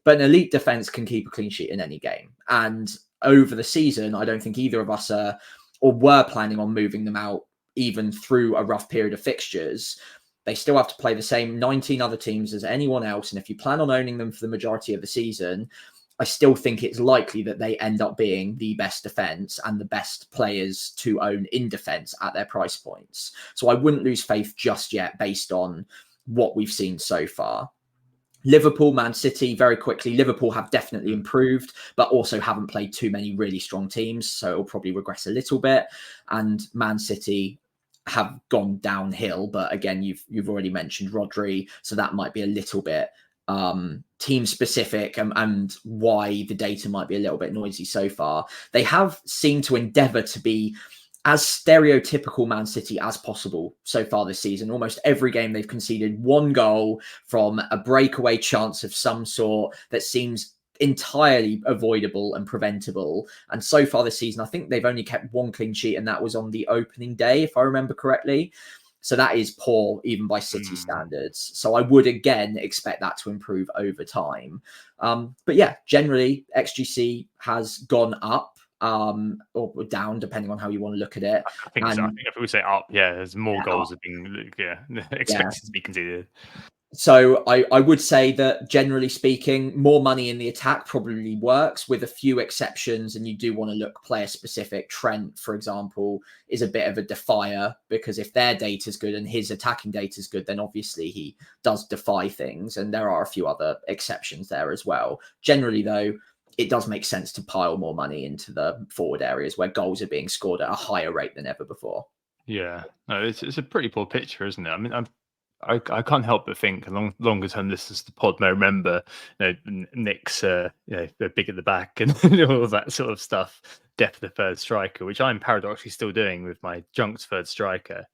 But an elite defense can keep a clean sheet in any game. And over the season, I don't think either of us are or were planning on moving them out even through a rough period of fixtures. They still have to play the same 19 other teams as anyone else. And if you plan on owning them for the majority of the season, I still think it's likely that they end up being the best defense and the best players to own in defense at their price points. So I wouldn't lose faith just yet based on what we've seen so far. Liverpool, Man City, very quickly. Liverpool have definitely improved, but also haven't played too many really strong teams. So it'll probably regress a little bit. And Man City have gone downhill, but again, you've already mentioned Rodri, so that might be a little bit team specific and why the data might be a little bit noisy so far. They have seemed to endeavor to be as stereotypical Man City as possible so far this season. Almost every game they've conceded 1 goal from a breakaway chance of some sort that seems entirely avoidable and preventable. And so far this season, I think they've only kept 1 clean sheet, and that was on the opening day, if I remember correctly. So that is poor, even by City standards. So I would, again, expect that to improve over time. But yeah, generally, XGC has gone up or down, depending on how you want to look at it. I think if we say up, there's more goals are being expected to be conceded. So I would say that generally speaking, more money in the attack probably works, with a few exceptions. And you do want to look player specific. Trent, for example, is a bit of a defier, because if their data is good and his attacking data is good, then obviously he does defy things. And there are a few other exceptions there as well. Generally, though, it does make sense to pile more money into the forward areas where goals are being scored at a higher rate than ever before. Yeah, no, it's a pretty poor picture, isn't it? I mean, I can't help but think longer term listeners to the pod may remember, Nick's they're big at the back and all of that sort of stuff. Depth of third striker, which I'm paradoxically still doing with my Junks third striker.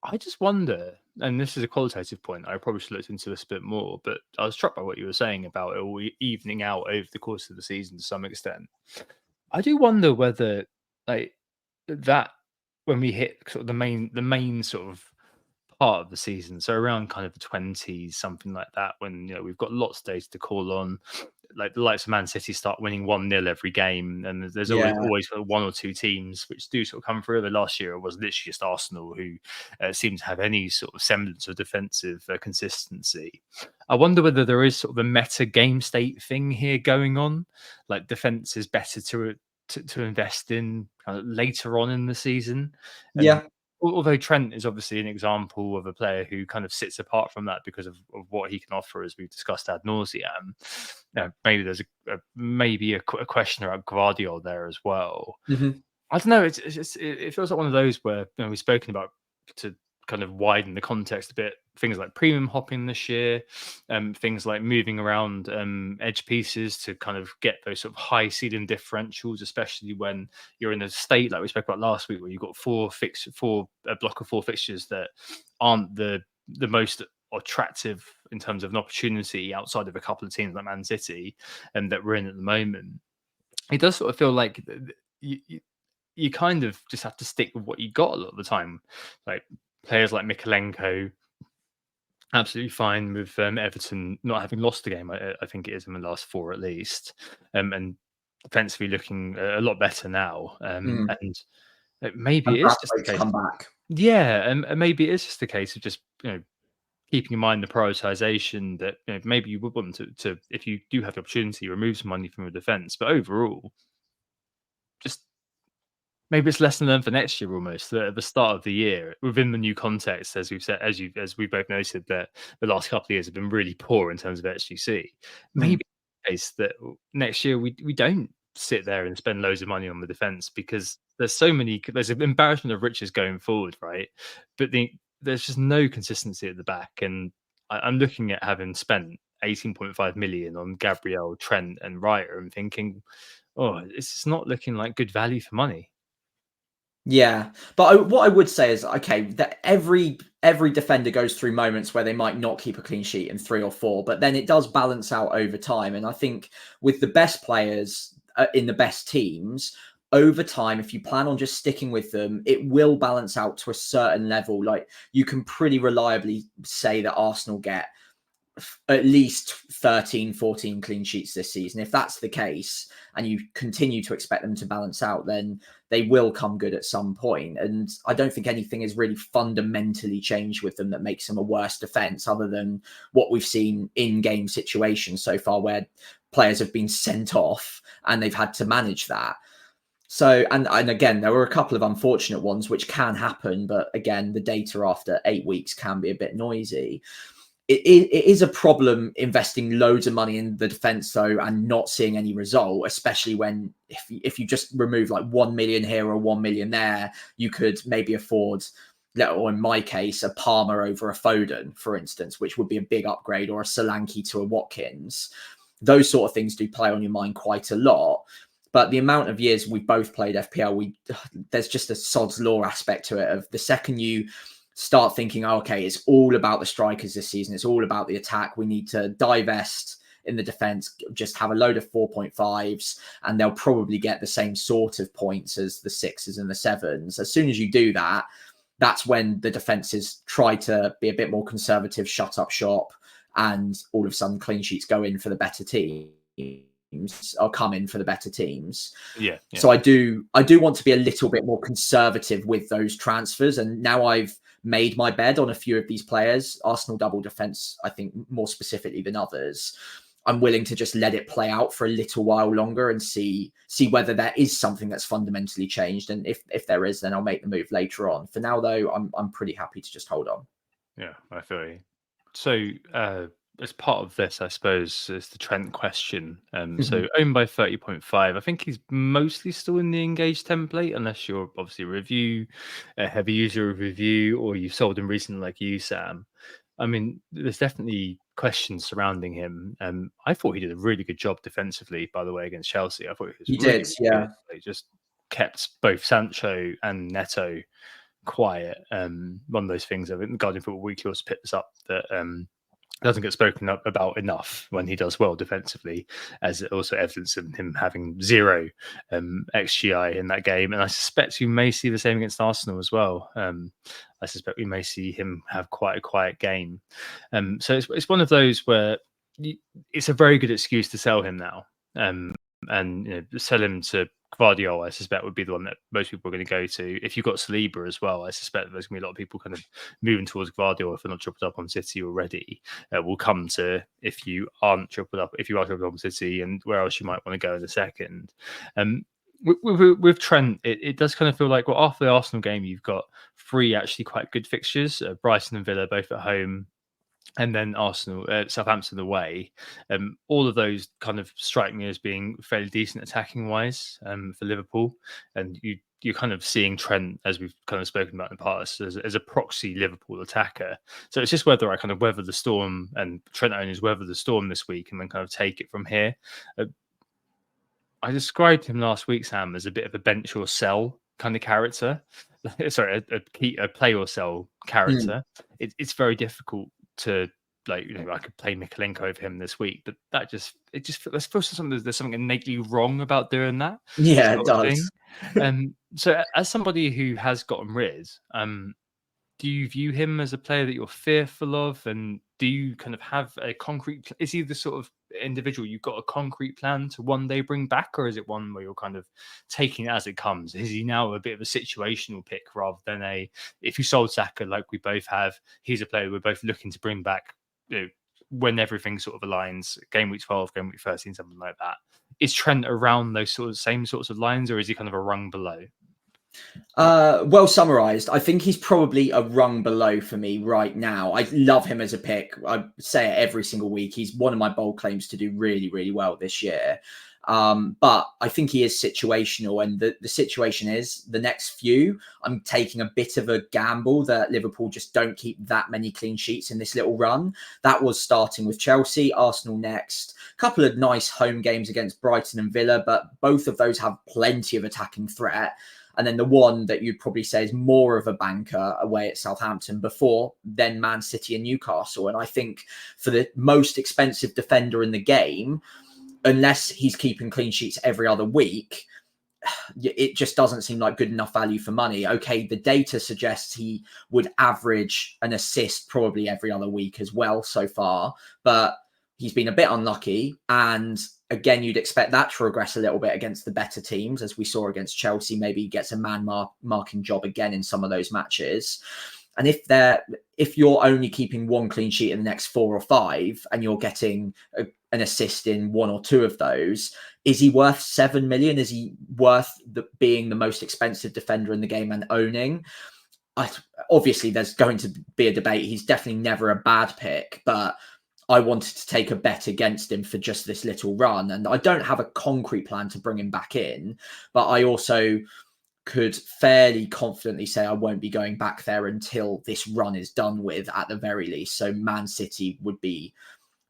I just wonder, and this is a qualitative point, I probably should look into this a bit more, but I was struck by what you were saying about it all evening out over the course of the season to some extent. I do wonder whether that when we hit sort of the main sort of part of the season, so around kind of the 20s, something like that, when we've got lots of data to call on, like the likes of Man City start winning 1-0 every game, and there's always 1 or 2 teams which do sort of come through. The last year it was literally just Arsenal who seemed to have any sort of semblance of defensive consistency. I wonder whether there is sort of a meta game state thing here going on, like defense is better to invest in kind of later on in the season. And although Trent is obviously an example of a player who kind of sits apart from that because of what he can offer, as we've discussed ad nauseam, maybe there's a question about Guardiola there as well. Mm-hmm. I don't know. It feels like one of those where we've spoken about to kind of widen the context a bit. Things like premium hopping this year, things like moving around edge pieces to kind of get those sort of high ceiling differentials, especially when you're in a state like we spoke about last week, where you've got a block of 4 fixtures that aren't the most attractive in terms of an opportunity outside of a couple of teams like Man City and that we're in at the moment. It does sort of feel like you kind of just have to stick with what you got a lot of the time. Like players like Mikalenko, absolutely fine with Everton not having lost a game. I think it is in the last 4 at least, and defensively looking a lot better now. And maybe And it is just the Bradwaite's case. come back. Yeah, and maybe it is just a case of just keeping in mind the prioritization that maybe you would want to if you do have the opportunity remove some money from your defense, but overall, just maybe it's lesson learned for next year almost. That at the start of the year, within the new context, as we've said, as we both noted, that the last couple of years have been really poor in terms of XGC. Mm. Maybe it's the case that next year we don't sit there and spend loads of money on the defense because there's an embarrassment of riches going forward, right? But there's just no consistency at the back, and I'm looking at having spent 18.5 million on Gabriel, Trent, and Ryer, and thinking, oh, it's not looking like good value for money. Yeah, but what I would say is, okay, that every defender goes through moments where they might not keep a clean sheet in 3 or 4, but then it does balance out over time. And I think with the best players in the best teams, over time, if you plan on just sticking with them, it will balance out to a certain level. Like you can pretty reliably say that Arsenal get at least 13, 14 clean sheets this season. If that's the case and you continue to expect them to balance out, then they will come good at some point. And I don't think anything has really fundamentally changed with them that makes them a worse defense, other than what we've seen in game situations so far where players have been sent off and they've had to manage that. So, and again, there were a couple of unfortunate ones which can happen, but again, the data after 8 weeks can be a bit noisy. It is a problem investing loads of money in the defense though and not seeing any result, especially when if you just remove like 1 million here or 1 million there, you could maybe afford, or in my case, a Palmer over a Foden, for instance, which would be a big upgrade, or a Solanke to a Watkins. Those sort of things do play on your mind quite a lot. But the amount of years we've both played FPL, there's just a sod's law aspect to it. Of the second you start thinking, oh, okay, it's all about the strikers this season, it's all about the attack, we need to divest in the defense, just have a load of 4.5s, and they'll probably get the same sort of points as the 6s and the 7s. As soon as you do that, that's when the defenses try to be a bit more conservative, shut up shop, and all of a sudden clean sheets go in for the better teams, or come in for the better teams. Yeah. So I do want to be a little bit more conservative with those transfers. And now I've made my bed on a few of these players, Arsenal double defense, I think more specifically than others. I'm willing to just let it play out for a little while longer and see whether there is something that's fundamentally changed. And if there is, then I'll make the move later on. For now, though, I'm pretty happy to just hold on. Yeah, I feel you. So, as part of this, I suppose, is the Trent question. So owned by 30.5. I think he's mostly still in the engaged template, unless you're obviously a heavy user of review, or you sold him recently like you, Sam. I mean, there's definitely questions surrounding him. I thought he did a really good job defensively, by the way, against Chelsea. I thought he was really yeah. good. He just kept both Sancho and Neto quiet. One of those things, I think the Guardian Football Weekly also picked this up, that doesn't get spoken up about enough when he does well defensively, as also evidence of him having 0 XGI in that game. And I suspect you may see the same against Arsenal as well. I suspect we may see him have quite a quiet game. So it's one of those where it's a very good excuse to sell him now. And sell him to Guardiola, I suspect, would be the one that most people are going to go to. If you've got Saliba as well, I suspect there's going to be a lot of people kind of moving towards Guardiola if they're not tripled up on City already. We'll come to if you are tripled up on City, and where else you might want to go in a second. With Trent, it does kind of feel like, well, after the Arsenal game, you've got 3 actually quite good fixtures, Brighton and Villa both at home, and then Southampton away. All of those kind of strike me as being fairly decent attacking wise for Liverpool. And you're kind of seeing Trent, as we've kind of spoken about in the past, as a proxy Liverpool attacker. So it's just whether I kind of weather the storm, and Trent owners weather the storm this week and then kind of take it from here. I described him last week, Sam, as a bit of a bench or sell kind of character. Sorry, a play or sell character. It's very difficult to, like, I could play Mikalenko over him this week, but there's something innately wrong about doing that. Yeah, it does. So as somebody who has gotten rid, do you view him as a player that you're fearful of? And do you kind of have a concrete? Is he the sort of individual you've got a concrete plan to one day bring back, or is it one where you're kind of taking it as it comes? Is he now a bit of a situational pick rather than if you sold Saka like we both have, he's a player we're both looking to bring back, when everything sort of aligns, game week 12, game week 13, something like that. Is Trent around those same sorts of lines, or is he kind of a rung below? Well summarized. I think he's probably a rung below for me right now. I love him as a pick. I say it every single week. He's one of my bold claims to do really, really well this year. But I think he is situational, and the situation is the next few, I'm taking a bit of a gamble that Liverpool just don't keep that many clean sheets in this little run. That was starting with Chelsea, Arsenal next, a couple of nice home games against Brighton and Villa, but both of those have plenty of attacking threat. And then the one that you'd probably say is more of a banker away at Southampton before, then Man City and Newcastle. And I think for the most expensive defender in the game, unless he's keeping clean sheets every other week, it just doesn't seem like good enough value for money. Okay, the data suggests he would average an assist probably every other week as well so far, but he's been a bit unlucky. And again, you'd expect that to regress a little bit against the better teams, as we saw against Chelsea. Maybe he gets a man marking job again in some of those matches. And if you're only keeping one clean sheet in the next 4 or 5, and you're getting an assist in 1 or 2 of those, is he worth 7 million? Is he worth being the most expensive defender in the game and owning? Obviously, there's going to be a debate. He's definitely never a bad pick, but I wanted to take a bet against him for just this little run. And I don't have a concrete plan to bring him back in, but I also could fairly confidently say I won't be going back there until this run is done with, at the very least. So Man City would be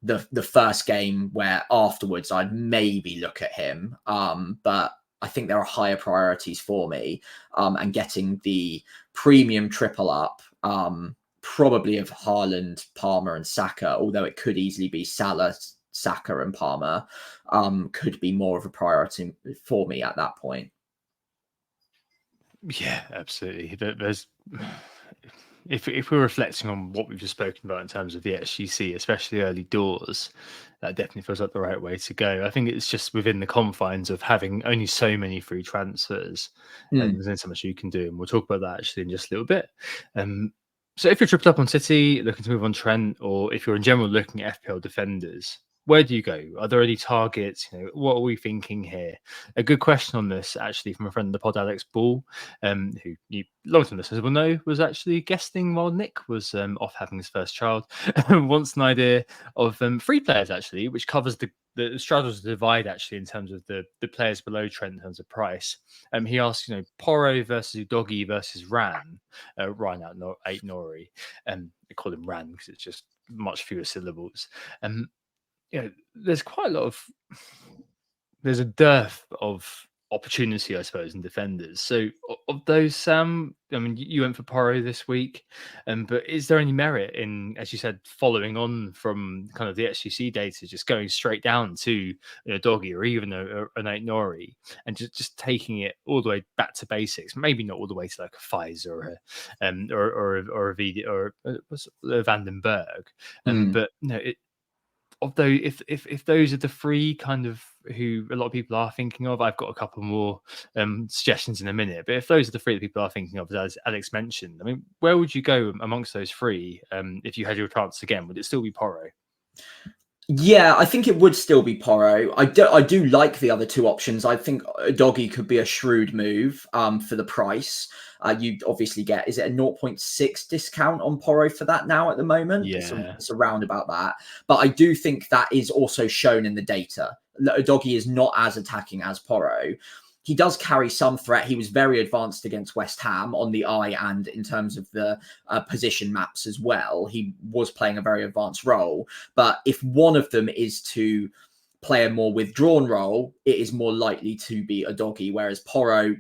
the first game where afterwards I'd maybe look at him. But I think there are higher priorities for me, and getting the premium triple up, probably of Haaland, Palmer and Saka, although it could easily be Salah, Saka and Palmer, could be more of a priority for me at that point. Yeah, absolutely. There's if we're reflecting on what we've just spoken about in terms of the XGC, especially early doors, that definitely feels like the right way to go. I think it's just within the confines of having only so many free transfers, and there's only so much you can do, and we'll talk about that actually in just a little bit. So if you're tripped up on City, looking to move on Trent, or if you're in general looking at FPL defenders, where do you go? Are there any targets? What are we thinking here? A good question on this, actually, from a friend of the pod, Alex Ball, who you long-term listeners will know was actually guesting while Nick was off having his first child. Wants an idea of free players, actually, which covers the straddles the divide, actually, in terms of the players below Trent in terms of price. He asked, Porro versus Udogie versus Ran out 8 Nori. They call him Ran because it's just much fewer syllables. There's quite a lot of there's a dearth of opportunity, I suppose, in defenders. So of those, Sam, I mean, you went for Porro this week, but is there any merit in, as you said, following on from kind of the XGC data, just going straight down to a Doggy or even an 8 Nori, and just taking it all the way back to basics? Maybe not all the way to like a Pfizer or a VD or a Vandenberg, but although if those are the 3 kind of who a lot of people are thinking of, I've got a couple more suggestions in a minute. But if those are the 3 that people are thinking of, as Alex mentioned, I mean, where would you go amongst those 3 if you had your chance again? Would it still be Porro? Yeah, I think it would still be Porro. I do like the other 2 options. I think Doggy could be a shrewd move for the price. You'd obviously get, is it a 0.6 discount on Porro for that now at the moment? Yeah. It's around about that. But I do think that is also shown in the data. Doggy is not as attacking as Porro. He does carry some threat. He was very advanced against West Ham on the eye and in terms of the position maps as well. He was playing a very advanced role. But if one of them is to play a more withdrawn role, it is more likely to be a Doggy, whereas Porro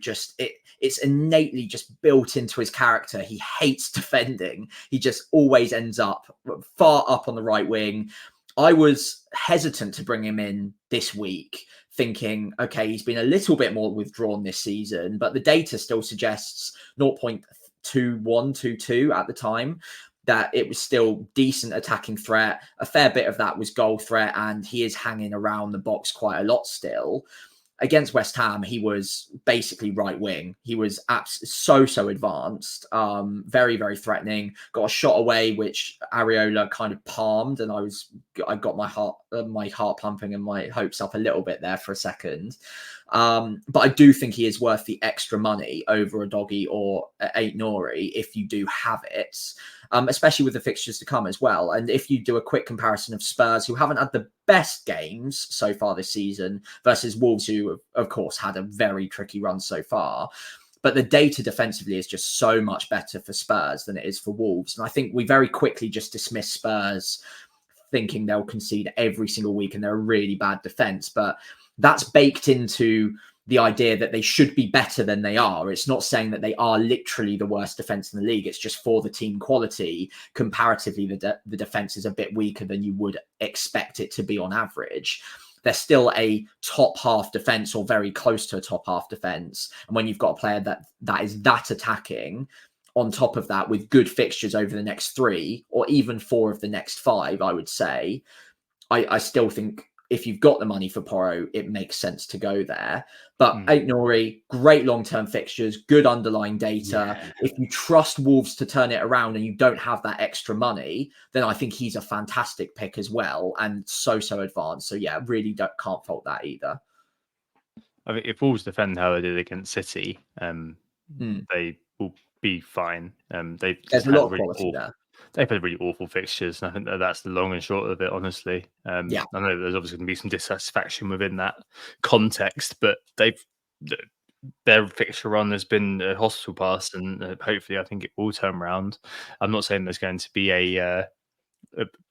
it's innately just built into his character. He hates defending. He just always ends up far up on the right wing. I was hesitant to bring him in this week, thinking, okay, he's been a little bit more withdrawn this season, but the data still suggests 0.2122 at the time. that it was still decent attacking threat. A fair bit of that was goal threat, and he is hanging around the box quite a lot still. Against West Ham, he was basically right wing. He was so advanced, very, very threatening. Got a shot away, which Areola kind of palmed, and I got my heart pumping and my hopes up a little bit there for a second. But I do think he is worth the extra money over a Doggy or Eight Nori if you do have it, especially with the fixtures to come as well. And if you do a quick comparison of Spurs, who haven't had the best games so far this season, versus Wolves, who of course had a very tricky run so far. But the data defensively is just so much better for Spurs than it is for Wolves. And I think we very quickly just dismiss Spurs thinking they'll concede every single week and they're a really bad defense. But that's baked into the idea that they should be better than they are. It's not saying that they are literally the worst defense in the league. It's just for the team quality. Comparatively, the defense is a bit weaker than you would expect it to be on average. They're still a top half defense or very close to a top half defense. And when you've got a player that is that attacking, on top of that, with good fixtures over the next 3 or even 4 of the next 5, I would say, I still think if you've got the money for Porro, it makes sense to go there. But Eight Nori, great long-term fixtures, good underlying data. Yeah. If you trust Wolves to turn it around and you don't have that extra money, then I think he's a fantastic pick as well, and so advanced. So yeah, really can't fault that either. I think if Wolves defend how they did against City, they will be fine. There's a lot of quality there. They've had really awful fixtures, and I think that's the long and short of it, honestly. Yeah. I know there's obviously going to be some dissatisfaction within that context, but their fixture run has been a hospital pass, and hopefully I think it will turn around. I'm not saying there's going to be a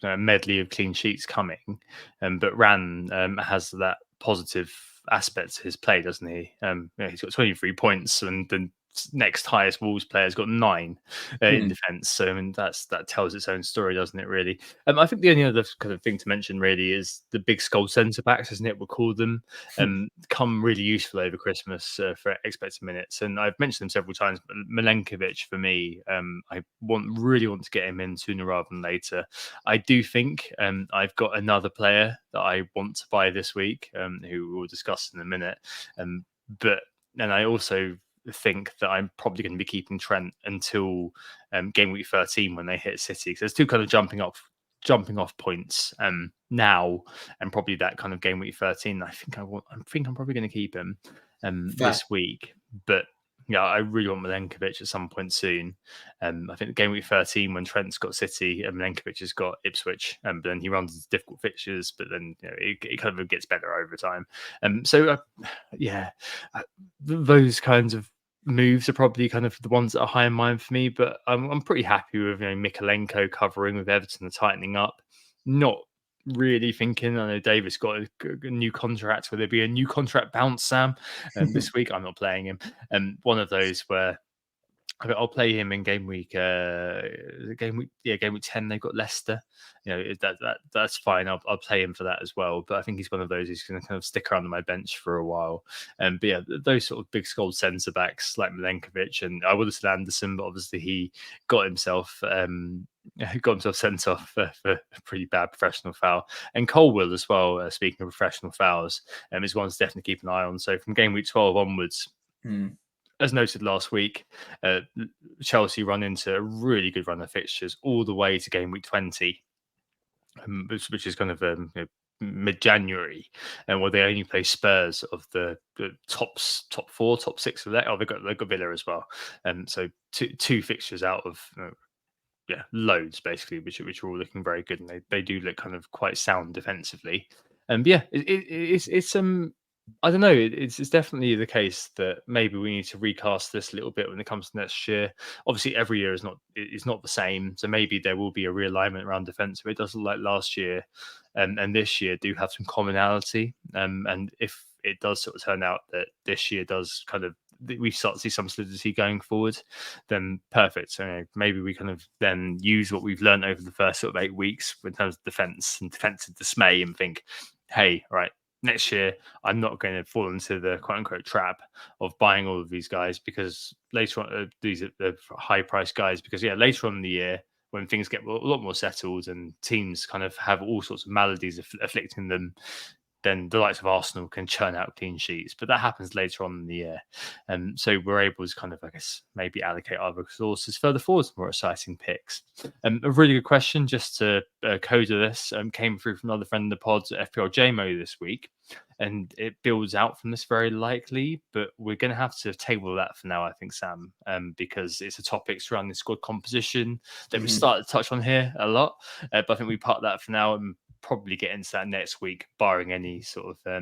medley of clean sheets coming, but Ran has that positive aspect to his play, doesn't he? He's got 23 points, and the next highest Wolves player has got 9 in defence. So I mean, that tells its own story, doesn't it? Really. I think the only other kind of thing to mention really is the big skull centre backs, isn't it? We'll call them, come really useful over Christmas for expected minutes. And I've mentioned them several times. But Milenkovic for me, I really want to get him in sooner rather than later. I do think I've got another player that I want to buy this week, who we'll discuss in a minute. And I also think that I'm probably going to be keeping Trent until game week 13 when they hit City. So there's 2 kind of jumping off points now, and probably that kind of game week 13. I think I'm probably going to keep him this week, but yeah, I really want Milenkovic at some point soon. I think game week 13 when Trent's got City and Milenkovic has got Ipswich, but then he runs into difficult fixtures, but then it kind of gets better over time. Those kinds of moves are probably kind of the ones that are high in mind for me, but I'm pretty happy with Mikalenko covering with Everton and tightening up. Not really thinking, I know Davis got a new contract. Will there be a new contract bounce, Sam? This week I'm not playing him. One of those where I'll play him in game week 10. They've got Leicester. That's fine. I'll play him for that as well. But I think he's one of those who's going to kind of stick around on my bench for a while. But yeah, those sort of big skull centre backs like Milenkovic, and I would have said Anderson, but obviously he got himself sent off for a pretty bad professional foul. And Colwill as well. Speaking of professional fouls, is one to definitely keep an eye on. So from game week 12 onwards. As noted last week, Chelsea run into a really good run of fixtures all the way to game week 20, which is kind of mid-January, and where they only play Spurs of the top 4, top 6 of that. They've got Villa as well, so two fixtures out of loads basically, which are all looking very good, and they do look kind of quite sound defensively. And it's I don't know. It's definitely the case that maybe we need to recast this a little bit when it comes to next year. Obviously, every year is not the same, so maybe there will be a realignment around defence. But it doesn't like last year, and this year do have some commonality. And if it does sort of turn out that this year does kind of we start to see some solidity going forward, then perfect. So maybe we kind of then use what we've learned over the first sort of 8 weeks in terms of defence and defensive dismay, and think, hey, right. Next year, I'm not going to fall into the quote-unquote trap of buying all of these guys because later on, these are the high-priced guys. Because later on in the year, when things get a lot more settled and teams kind of have all sorts of maladies afflicting them, then the likes of Arsenal can churn out clean sheets. But that happens later on in the year. So we're able to kind of, I guess, maybe allocate our resources further forward to more exciting picks. A really good question, just to coder this, came through from another friend in the pod, FPL JMO, this week. And it builds out from this very likely, but we're going to have to table that for now, I think, Sam, because it's a topic surrounding squad composition that we started to touch on here a lot. But I think we part that for now and probably get into that next week, barring any sort of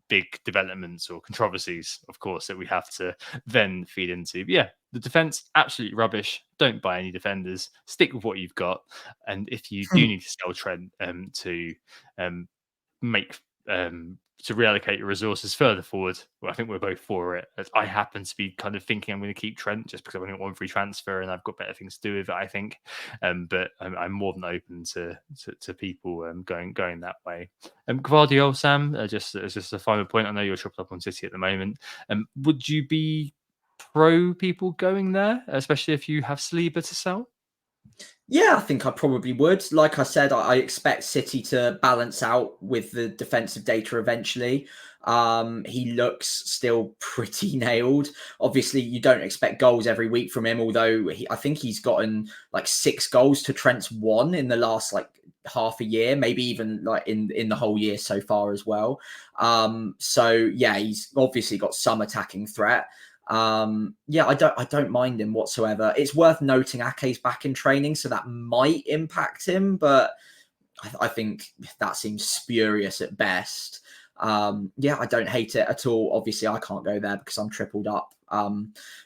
big developments or controversies, of course, that we have to then feed into. But yeah, the defense, absolutely rubbish. Don't buy any defenders. Stick with what you've got. And if you do need to sell Trent to make to reallocate your resources further forward, well, I think we're both for it. As I happen to be kind of thinking I'm going to keep Trent just because I've only got one free transfer and I've got better things to do with it, I think. But I'm more than open to people going that way. Gvardiol, Sam, just a final point. I know you're tripled up on City at the moment. Would you be pro people going there, especially if you have Saliba to sell? Yeah, I think I probably would. Like I said, I expect City to balance out with the defensive data eventually. He looks still pretty nailed. Obviously, you don't expect goals every week from him, although I think he's gotten like 6 goals to Trent's 1 in the last like half a year, maybe even like in the whole year so far as well. So yeah, he's obviously got some attacking threat. Yeah, I don't mind him whatsoever. It's worth noting Ake's back in training, so that might impact him, but I think that seems spurious at best. Yeah, I don't hate it at all. Obviously, I can't go there because I'm tripled up.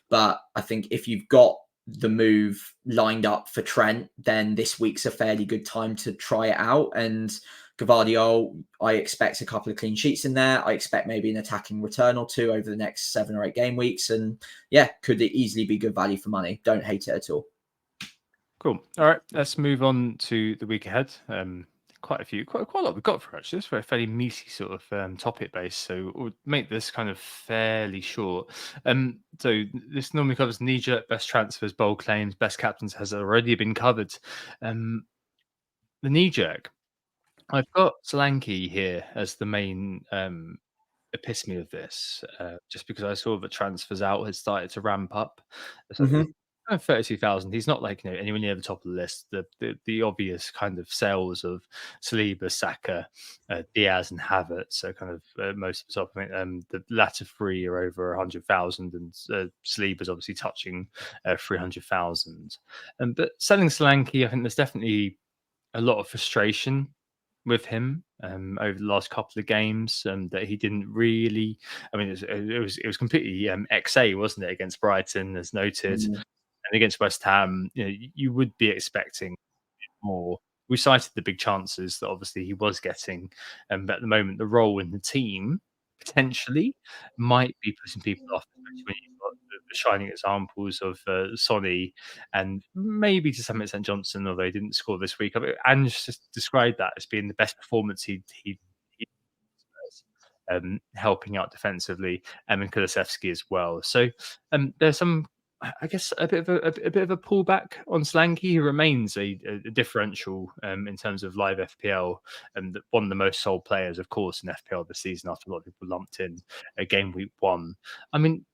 But I think if you've got the move lined up for Trent, then this week's a fairly good time to try it out. And Gvardiol, I expect a couple of clean sheets in there. I expect maybe an attacking return or 2 over the next 7 or 8 game weeks. And yeah, could it easily be good value for money? Don't hate it at all. Cool. All right, let's move on to the week ahead. Quite a lot we've got for actually. It's a fairly meaty sort of topic base, so we'll make this kind of fairly short. So this normally covers kneejerk, best transfers, bold claims, best captains has already been covered. The kneejerk, I've got Solanke here as the main epitome of this, just because I saw that transfers out had started to ramp up. So 32,000. He's not like anywhere near the top of the list. The obvious kind of sales of Saliba, Saka, Diaz, and Havertz. So kind of most of the top. I mean, the latter 3 are over 100,000, and Saliba's obviously touching 300,000. But selling Solanke, I think there's definitely a lot of frustration with him over the last couple of games, that he didn't really. I mean, it was completely XA, wasn't it, against Brighton, as noted, and against West Ham. You would be expecting more. We cited the big chances that obviously he was getting, but at the moment, the role in the team potentially might be putting people off, especially when you've got the shining examples of Sonny and maybe to some extent Johnson, although he didn't score this week. I mean, and just described that as being the best performance he helping out defensively, and Kulusevski as well. So there's some, I guess, a bit of a pullback on Solanke. He remains a differential in terms of live FPL, and one of the most sold players, of course, in FPL this season. After a lot of people lumped in a game week 1. I mean,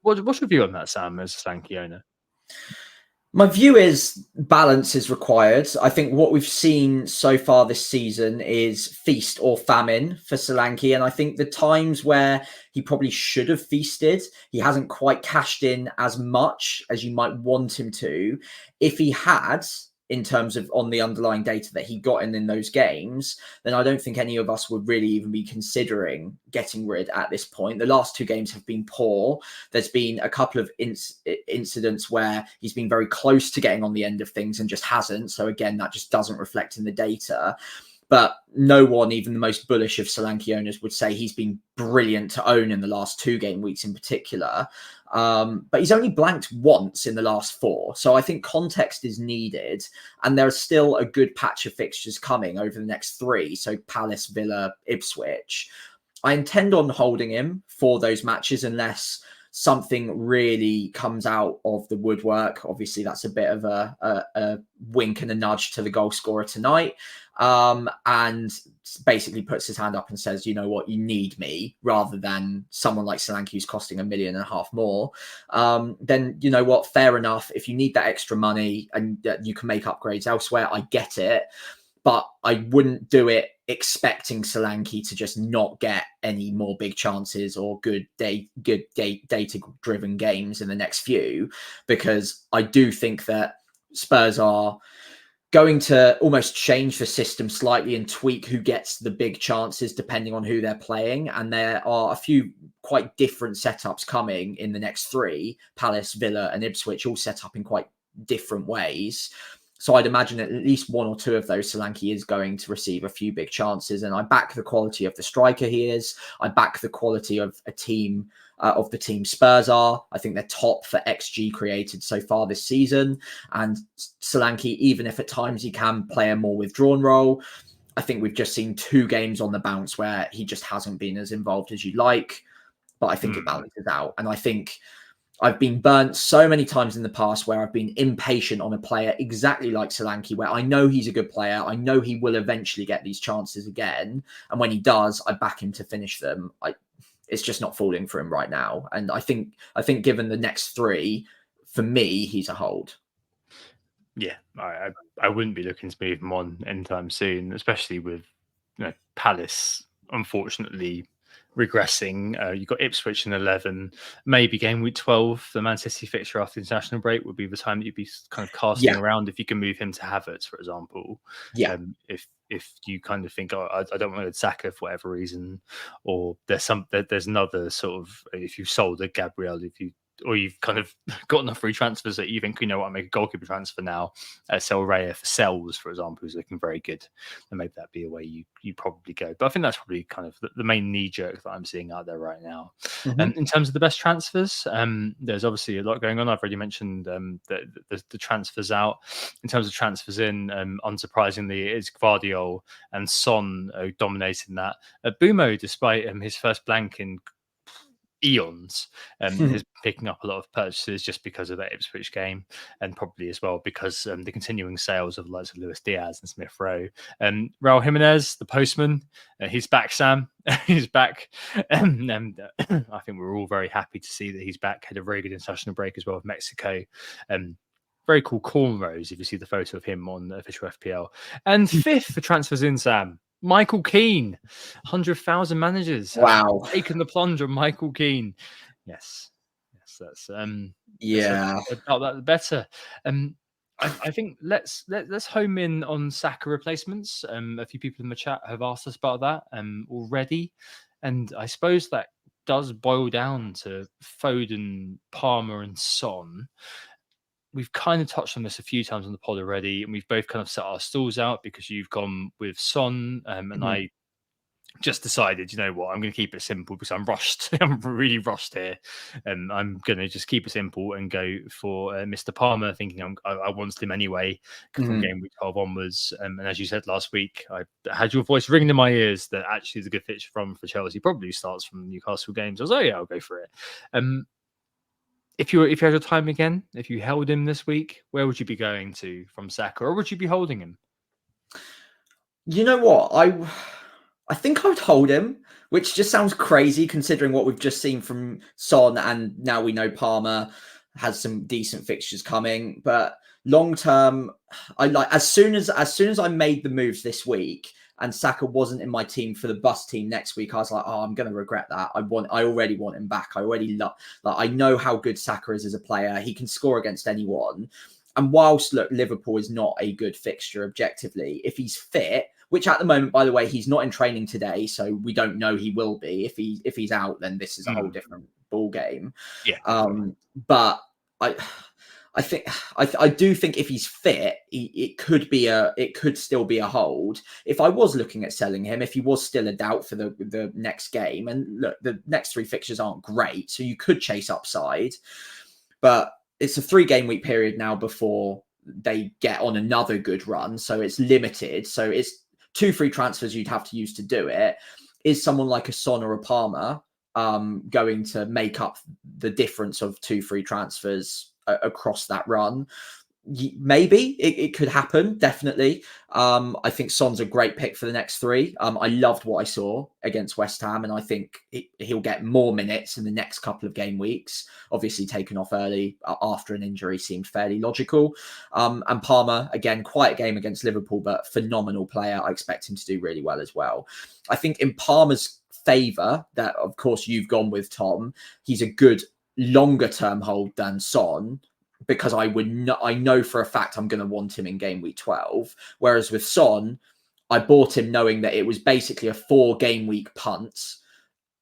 what's your view on that, Sam, as a Solanke owner? My view is balance is required. I think what we've seen so far this season is feast or famine for Solanke. And I think the times where he probably should have feasted, he hasn't quite cashed in as much as you might want him to. If he had, in terms of on the underlying data that he got in those games, then I don't think any of us would really even be considering getting rid at this point. The last 2 games have been poor. There's been a couple of incidents where he's been very close to getting on the end of things and just hasn't. So again, that just doesn't reflect in the data. But no one, even the most bullish of Solanke owners, would say he's been brilliant to own in the last 2 game weeks in particular. But he's only blanked once in the last 4. So I think context is needed. And there's still a good patch of fixtures coming over the next 3. So Palace, Villa, Ipswich. I intend on holding him for those matches unless something really comes out of the woodwork. Obviously, that's a bit of a wink and a nudge to the goal scorer tonight. And basically puts his hand up and says, you know what, you need me, rather than someone like Solanke who's costing $1.5 million more. Then, you know what, fair enough. If you need that extra money and you can make upgrades elsewhere, I get it. But I wouldn't do it expecting Solanke to just not get any more big chances or good data-driven games in the next few, because I do think that Spurs are going to almost change the system slightly and tweak who gets the big chances depending on who they're playing. And there are a few quite different setups coming in the next three: Palace, Villa and Ipswich, all set up in quite different ways. So I'd imagine at least one or two of those, Solanke is going to receive a few big chances. And I back the quality of the striker he is. I back the quality of a team, of the team Spurs are. I think they're top for XG created so far this season. And Solanke, even if at times he can play a more withdrawn role, I think we've just seen 2 games on the bounce where he just hasn't been as involved as you'd like. But I think it balances out. And I think I've been burnt so many times in the past where I've been impatient on a player exactly like Solanke, where I know he's a good player. I know he will eventually get these chances again. And when he does, I back him to finish them. It's just not falling for him right now. And I think given the next 3, for me, he's a hold. Yeah, I wouldn't be looking to move him on anytime soon, especially with Palace, unfortunately, regressing. You've got Ipswich in 11, maybe game week 12. The Man City fixture after the international break would be the time that you'd be kind of casting around if you can move him to Havertz, for example. If you kind of think, I don't want to go to Saka for whatever reason, or there's another sort of, if you've sold a Gabriel, or you've kind of got enough free transfers that you think, you know what, I make a goalkeeper transfer now, sell Raya for Sells, for example, who's looking very good, and maybe that'd be a way you probably go. But I think that's probably kind of the main knee jerk that I'm seeing out there right now. And in terms of the best transfers, there's obviously a lot going on. I've already mentioned the transfers out. In terms of transfers in, unsurprisingly, it's Gvardiol and Son dominating that. Bumo, despite his first blank in eons, is picking up a lot of purchases just because of that Ipswich game, and probably as well because the continuing sales of the likes of Luis Diaz and Smith Rowe. Raul Jimenez, the postman, he's back, Sam. He's back. I think we're all very happy to see that he's back. Had a very good international break as well with Mexico. Very cool cornrows if you see the photo of him on the official FPL. And 5th for transfers in, Sam, Michael Keane, 100,000 managers. Wow, taken the plunge on Michael Keane. Yes, that's about that the better. I think let's home in on Saka replacements. A few people in the chat have asked us about that already, and I suppose that does boil down to Foden, Palmer, and Son. We've kind of touched on this a few times on the pod already, and we've both kind of set our stalls out because you've gone with Son, and I just decided, you know what, I'm going to keep it simple because I'm rushed. I'm really rushed here, and I'm going to just keep it simple and go for Mr. Palmer, thinking I wanted him anyway from game week 12 onwards. And as you said last week, I had your voice ringing in my ears that actually is a good fit for Chelsea. Probably starts from the Newcastle games. I was I'll go for it. If you had your time again, if you held him this week, where would you be going to from Saka, or would you be holding him? You know what? I think I would hold him, which just sounds crazy considering what we've just seen from Son, and now we know Palmer has some decent fixtures coming. But long term, as soon as I made the moves this week and Saka wasn't in my team for the bus team next week, I was like, oh, I'm going to regret that. I already want him back. I already I know how good Saka is as a player. He can score against anyone. And whilst, look, Liverpool is not a good fixture objectively, if he's fit, which at the moment, by the way, he's not in training today, so we don't know he will be. If he's out, then this is a whole different ball game. Yeah. But I do think if he's fit, it could still be a hold. If I was looking at selling him, if he was still a doubt for the next game, and look, the next 3 fixtures aren't great, so you could chase upside, but it's a 3-game week period now before they get on another good run, so it's limited. So it's 2 free transfers you'd have to use to do it. Is someone like a Son or a Palmer going to make up the difference of 2 free transfers across that run. Maybe it could happen, definitely. I think Son's a great pick for the next 3. I loved what I saw against West Ham, and I think he'll get more minutes in the next couple of game weeks. Obviously, taken off early after an injury seemed fairly logical. And Palmer, again, quiet game against Liverpool, but phenomenal player. I expect him to do really well as well. I think in Palmer's favour, that of course you've gone with, Tom, he's a good longer term hold than Son, because I know for a fact I'm going to want him in game week 12. Whereas with Son, I bought him knowing that it was basically a 4 game week punt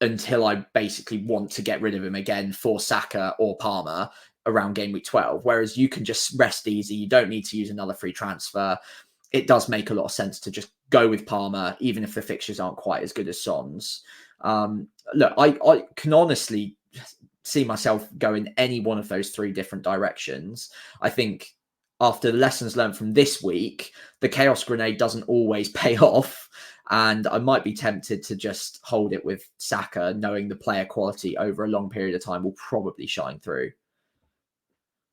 until I basically want to get rid of him again for Saka or Palmer around game week 12. Whereas you can just rest easy. You don't need to use another free transfer. It does make a lot of sense to just go with Palmer, even if the fixtures aren't quite as good as Son's. Look, I can honestly see myself going any one of those 3 different directions. I think after the lessons learned from this week, the chaos grenade doesn't always pay off, and I might be tempted to just hold it with Saka, knowing the player quality over a long period of time will probably shine through.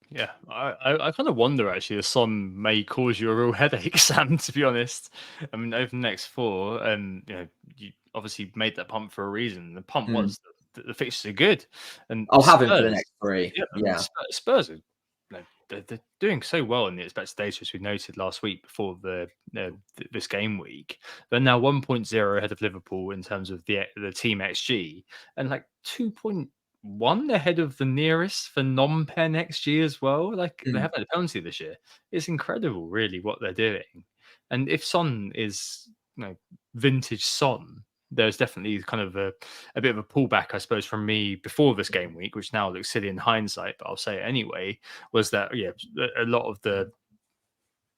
Yeah, I kind of wonder actually if Son may cause you a real headache, Sam, to be honest. I mean, over the next 4, and you obviously made that pump for a reason. The pump was the fixtures are good, and I'll have him for the next 3. Yeah, I mean, Spurs are they're doing so well in the expected data, as we noted last week before this game week. They're now 1.0 ahead of Liverpool in terms of the team XG, and like 2.1 ahead of the nearest for non-pen XG as well. Like they haven't had a penalty this year. It's incredible, really, what they're doing. And if Son is vintage Son, there's definitely kind of a bit of a pullback, I suppose, from me before this game week, which now looks silly in hindsight, but I'll say it anyway, was that, a lot of the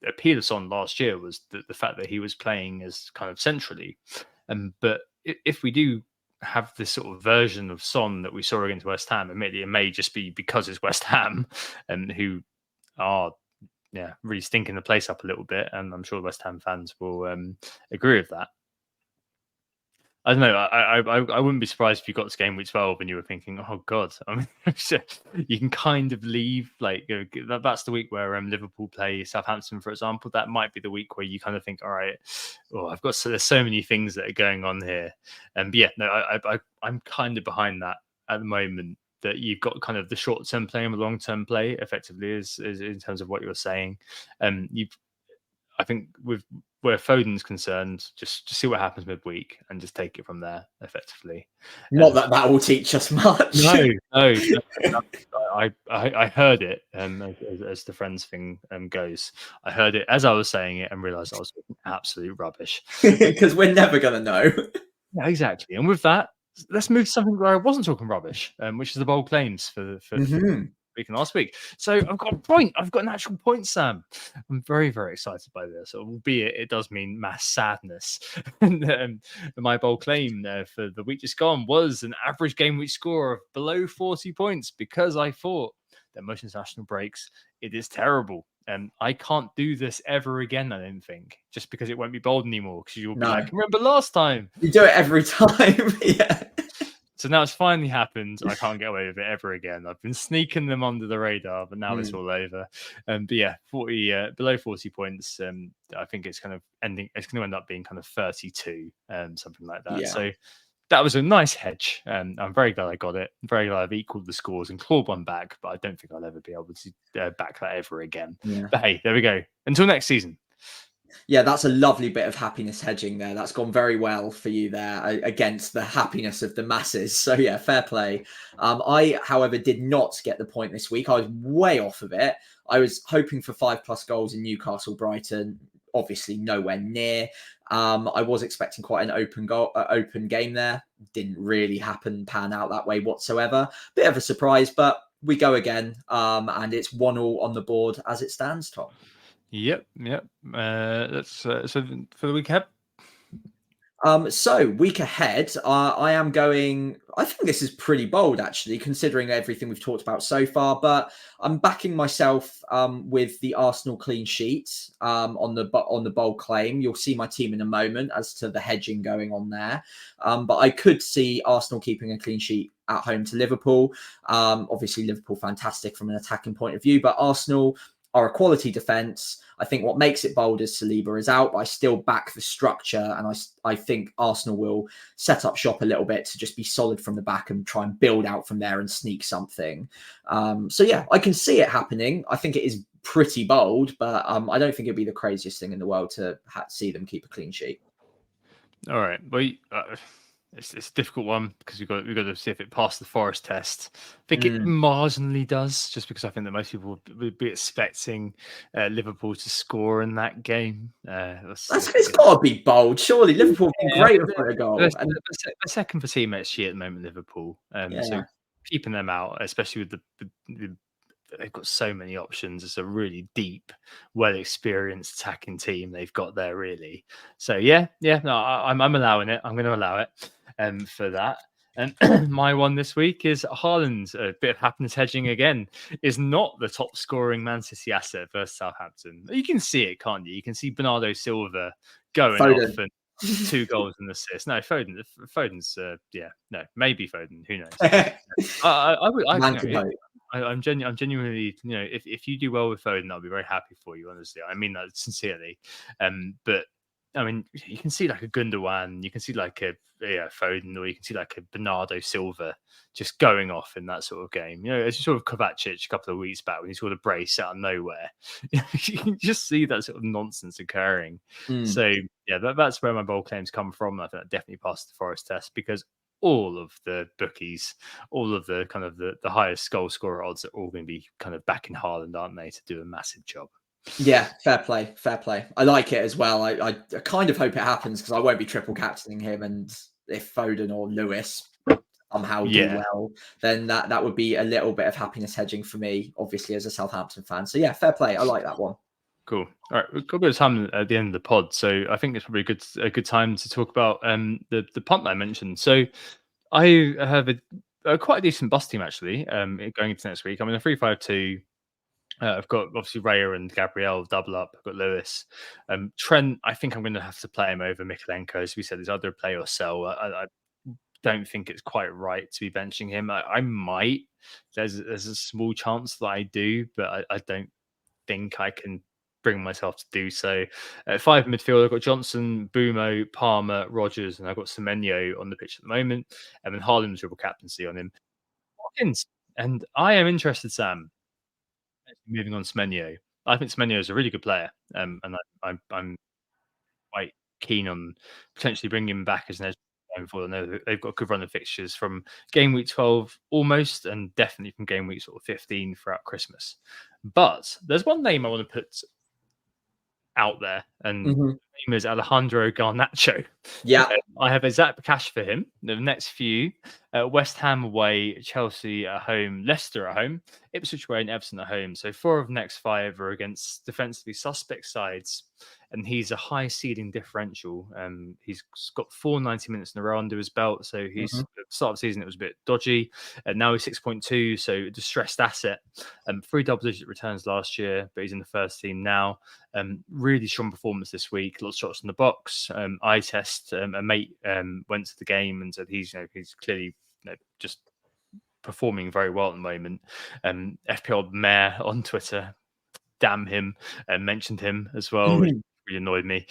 appeal of Son last year was the fact that he was playing as kind of centrally. But if we do have this sort of version of Son that we saw against West Ham, admittedly, it may just be because it's West Ham, who are really stinking the place up a little bit, and I'm sure West Ham fans will agree with that. I don't know. I wouldn't be surprised if you got to game week 12 and you were thinking, "Oh God!" I mean, you can kind of leave. Like that's the week where Liverpool play Southampton, for example. That might be the week where you kind of think, "All right, there's so many things that are going on here." But yeah, no, I'm kind of behind that at the moment. That you've got kind of the short-term play and the long-term play, effectively, is in terms of what you're saying. I think with where Foden's concerned, just see what happens midweek and just take it from there, effectively. Not that will teach us much. No. I heard it, as the friends thing goes. I heard it as I was saying it and realised I was talking absolute rubbish. Because we're never going to know. Yeah, exactly. And with that, let's move to something where I wasn't talking rubbish, which is the bold claims for week and last week. So I've got a point. I've got an actual point, Sam. I'm very, very excited by this, albeit it does mean mass sadness. And my bold claim for the week just gone was an average game week score of below 40 points, because I thought that most international breaks, it is terrible. And I can't do this ever again, I don't think, just because it won't be bold anymore, because you'll be like, remember last time? You do it every time. Yeah. So now it's finally happened. I can't get away with it ever again. I've been sneaking them under the radar, but now it's all over. But yeah, 40 below 40 points. I think it's kind of ending. It's going to end up being kind of 32, something like that. Yeah. So that was a nice hedge. I'm very glad I got it. I'm very glad I've equaled the scores and clawed one back. But I don't think I'll ever be able to back that ever again. Yeah. But hey, there we go. Until next season. Yeah, that's a lovely bit of happiness hedging there. That's gone very well for you there against the happiness of the masses. So yeah, fair play. I, however, did not get the point this week. I was way off of it. I was hoping for 5+ goals in Newcastle Brighton. Obviously nowhere near. I was expecting quite an open game there. Didn't really pan out that way whatsoever. Bit of a surprise, but we go again. And it's 1-1 on the board as it stands, Tom. Yep. That's so for the week ahead. So week ahead, I am going. I think this is pretty bold, actually, considering everything we've talked about so far. But I'm backing myself with the Arsenal clean sheet on the bold claim. You'll see my team in a moment as to the hedging going on there. But I could see Arsenal keeping a clean sheet at home to Liverpool. Obviously, Liverpool fantastic from an attacking point of view, but Arsenal are a quality defence. I think what makes it bold is Saliba is out, but I still back the structure, and I think Arsenal will set up shop a little bit to just be solid from the back and try and build out from there and sneak something. So yeah, I can see it happening. I think it is pretty bold, but I don't think it'd be the craziest thing in the world to see them keep a clean sheet. All right. Well, it's a difficult one because we've got to see if it passed the Forest test. I think it marginally does, just because I think that most people would be expecting Liverpool to score in that game. It's got to be bold, surely. Liverpool have been great for a goal. They're second for team XG at the moment, Liverpool. So Yeah. keeping them out, especially with the they've got so many options. It's a really deep, well-experienced attacking team they've got there, really. So yeah, no, I'm allowing it. I'm going to allow it for that. And my one this week is Haaland. A bit of happiness hedging again is not the top scoring Man City asset versus Southampton. You can see it, can't you? You can see Bernardo Silva going Foden. off and 2 goals and assists. No, Foden's maybe Foden. Who knows? I'm genuinely, if you do well with Foden, I'll be very happy for you. Honestly, I mean that sincerely. But I mean, you can see like a Gundogan, you can see like a Foden, or you can see like a Bernardo Silva just going off in that sort of game. As you sort of Kovacic a couple of weeks back when he scored a brace out of nowhere. You can just see that sort of nonsense occurring. So yeah, that's where my bold claims come from. I think that definitely passed the Forest test because all of the bookies, all of the kind of the highest goal scorer odds are all going to be kind of back in Haaland, aren't they, to do a massive job. Yeah, fair play. I like it as well. I kind of hope it happens because I won't be triple captaining him, and if Foden or Lewis somehow do well, then that would be a little bit of happiness hedging for me, obviously as a Southampton fan. So yeah, fair play. I like that one. Cool. All right, we've got a bit of time at the end of the pod, so I think it's probably a good time to talk about the punt that I mentioned. So I have a quite a decent bus team actually going into next week. I'm in a 3-5-2. I've got obviously Raya and Gabriel double up. I've got Lewis. Trent, I think I'm going to have to play him over Mikalenko. As we said, there's either play or sell. I don't think it's quite right to be benching him. I might. There's a small chance that I do, but I don't think I can bring myself to do so. 5 midfield, I've got Johnson, Bumo, Palmer, Rogers, and I've got Semenyo on the pitch at the moment. And then Haaland's triple captaincy on him. Watkins. And I am interested, Sam, moving on to Semenyo. I think Semenyo is a really good player. And I'm quite keen on potentially bringing him back as an edge going forward. I know that they've got a good run of fixtures from game week 12 almost, and definitely from game week sort of 15 throughout Christmas. But there's one name I want to put out there, and the name is Alejandro Garnacho. Yeah. I have exact cash for him. The next few: West Ham away, Chelsea at home, Leicester at home, Ipswich away, and Everton at home. So 4 of the next 5 are against defensively suspect sides, and he's a high ceiling differential. He's got 4 90 minutes in a row under his belt. So he's at the start of the season it was a bit dodgy, and now he's 6.2, so a distressed asset. 3 double-digit returns last year, but he's in the first team now. Really strong performance this week. Lots of shots in the box. Eye test. A mate went to the game and said he's clearly just performing very well at the moment. FPL Mayor on Twitter, damn him, mentioned him as well, which really annoyed me.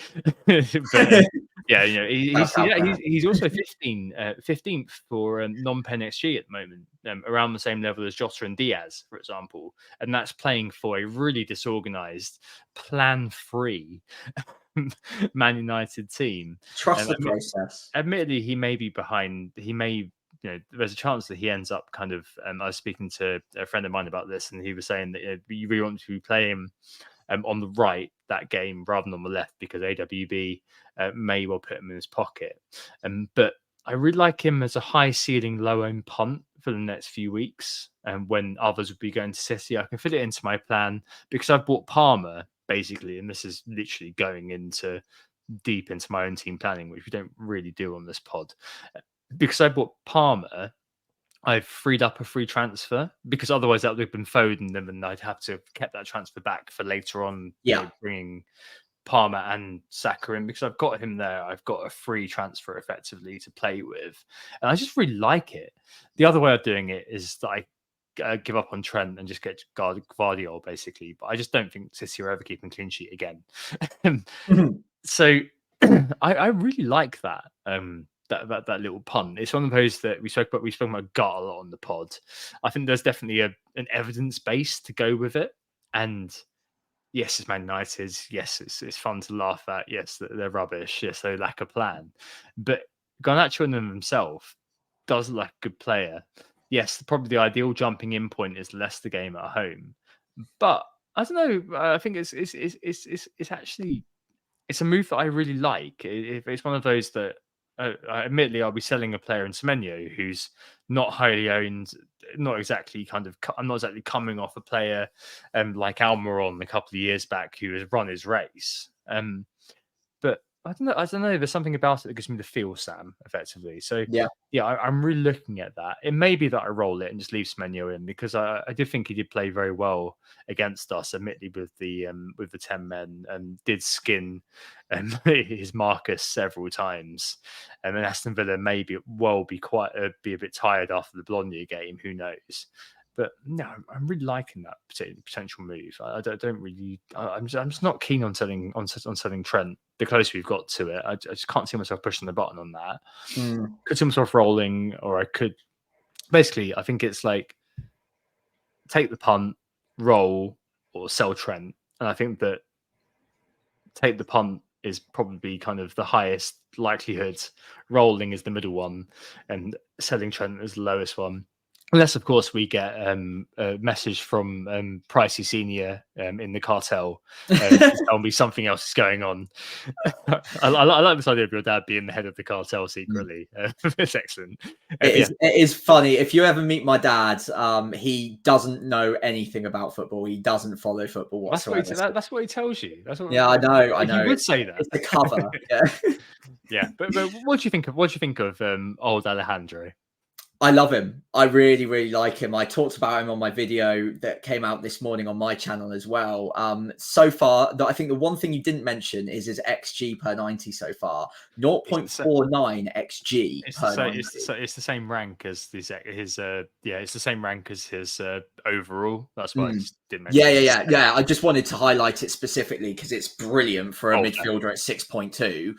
But yeah, he's also 15th for non-pen XG at the moment, around the same level as Jota and Diaz, for example, and that's playing for a really disorganized, plan-free Man United team. Trust the process. Admittedly, he may be behind. He may, there's a chance that he ends up kind of. I was speaking to a friend of mine about this, and he was saying that you really want to play him on the right that game rather than on the left because AWB may well put him in his pocket. But I really like him as a high ceiling, low owned punt for the next few weeks. And when others would be going to City, I can fit it into my plan because I've bought Palmer basically, and this is literally going into deep into my own team planning, which we don't really do on this pod. Because I bought Palmer, I've freed up a free transfer, because otherwise that would have been Foden, and then I'd have to have kept that transfer back for later on, Yeah. bringing Palmer and Saka in. Because I've got him there, I've got a free transfer effectively to play with, and I just really like it. The other way of doing it is that I give up on Trent and just get Guardiola basically, but I just don't think City are ever keeping clean sheet again. So I really like that. That little pun. It's one of those that we spoke about gut a lot on the pod. I think there's definitely an evidence base to go with it. And yes, it's Man United. Yes, it's fun to laugh at. Yes, they're rubbish. Yes, they lack a plan. But Garnacho in himself does look like a good player. Yes, probably the ideal jumping in point is Leicester game at home. But I don't know. I think it's actually it's a move that I really like. It's one of those that, admittedly, I'll be selling a player in Semenyo who's not highly owned, not exactly I'm not exactly coming off a player like Almiron a couple of years back who has run his race. But I don't know. There's something about it that gives me the feel, Sam, effectively. So Yeah. I'm really looking at that. It may be that I roll it and just leave Semenyo in, because I did think he did play very well against us, admittedly with the 10 men, and did skin his Marcus several times. And then Aston Villa may be a bit tired after the Bologna game. Who knows? But no, I'm really liking that potential move. I don't really. I'm just not keen on selling Trent. The closer we've got to it, I just can't see myself pushing the button on that. Could see myself rolling, or I could. Basically, I think it's like take the punt, roll, or sell Trent. And I think that take the punt is probably kind of the highest likelihood. Rolling is the middle one, and selling Trent is the lowest one. Unless, of course, we get a message from Pricey Senior in the cartel to tell me something else is going on. I like this idea of your dad being the head of the cartel secretly. It's excellent. It is funny. If you ever meet my dad, he doesn't know anything about football. He doesn't follow football whatsoever. That's what he tells you. That's what, I know. He would say that. It's the cover. Yeah. But what do you think of old Alejandro? I love him. I really, really like him. I talked about him on my video that came out this morning on my channel as well. So far, I think the one thing you didn't mention is his XG per 90 so far. 0.49 XG per 90. It's the same rank as his it's the same rank as his overall. That's why I just didn't mention Yeah. I just wanted to highlight it specifically because it's brilliant for a midfielder at 6.2.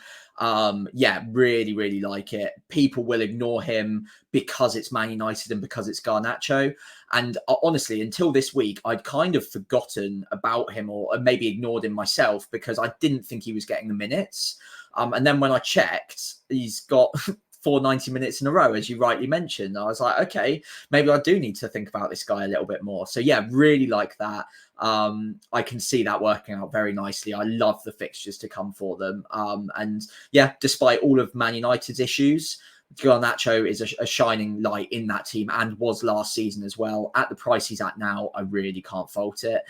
Really, really like it. People will ignore him because it's Man United and because it's Garnacho. And honestly, until this week, I'd kind of forgotten about him, or maybe ignored him myself, because I didn't think he was getting the minutes. And then when I checked, he's got 490 minutes in a row, as you rightly mentioned. I was like, okay, maybe I do need to think about this guy a little bit more. So yeah, really like that. I can see that working out very nicely. I love the fixtures to come for them. And yeah, despite all of Man United's issues, Garnacho is a shining light in that team, and was last season as well. At the price he's at now, I really can't fault it.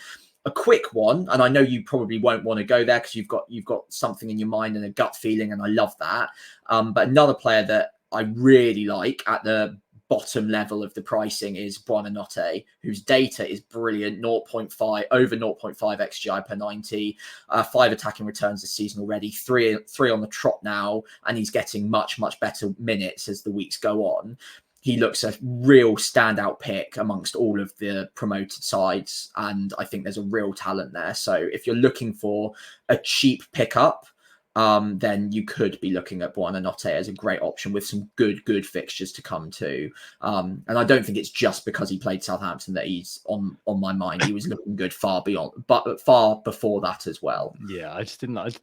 A quick one, and I know you probably won't want to go there because you've got something in your mind and a gut feeling, and I love that. But another player that I really like at the bottom level of the pricing is Buonanotte, whose data is brilliant. 0.5 over 0.5 XGI per 90, 5 attacking returns this season already, three on the trot now, and he's getting much better minutes as the weeks go on. He looks a real standout pick amongst all of the promoted sides, and I think there's a real talent there. So if you're looking for a cheap pickup, then you could be looking at Buonanotte as a great option with some good fixtures to come too. And I don't think it's just because he played Southampton that he's on my mind. He was looking good far before that as well. Yeah, I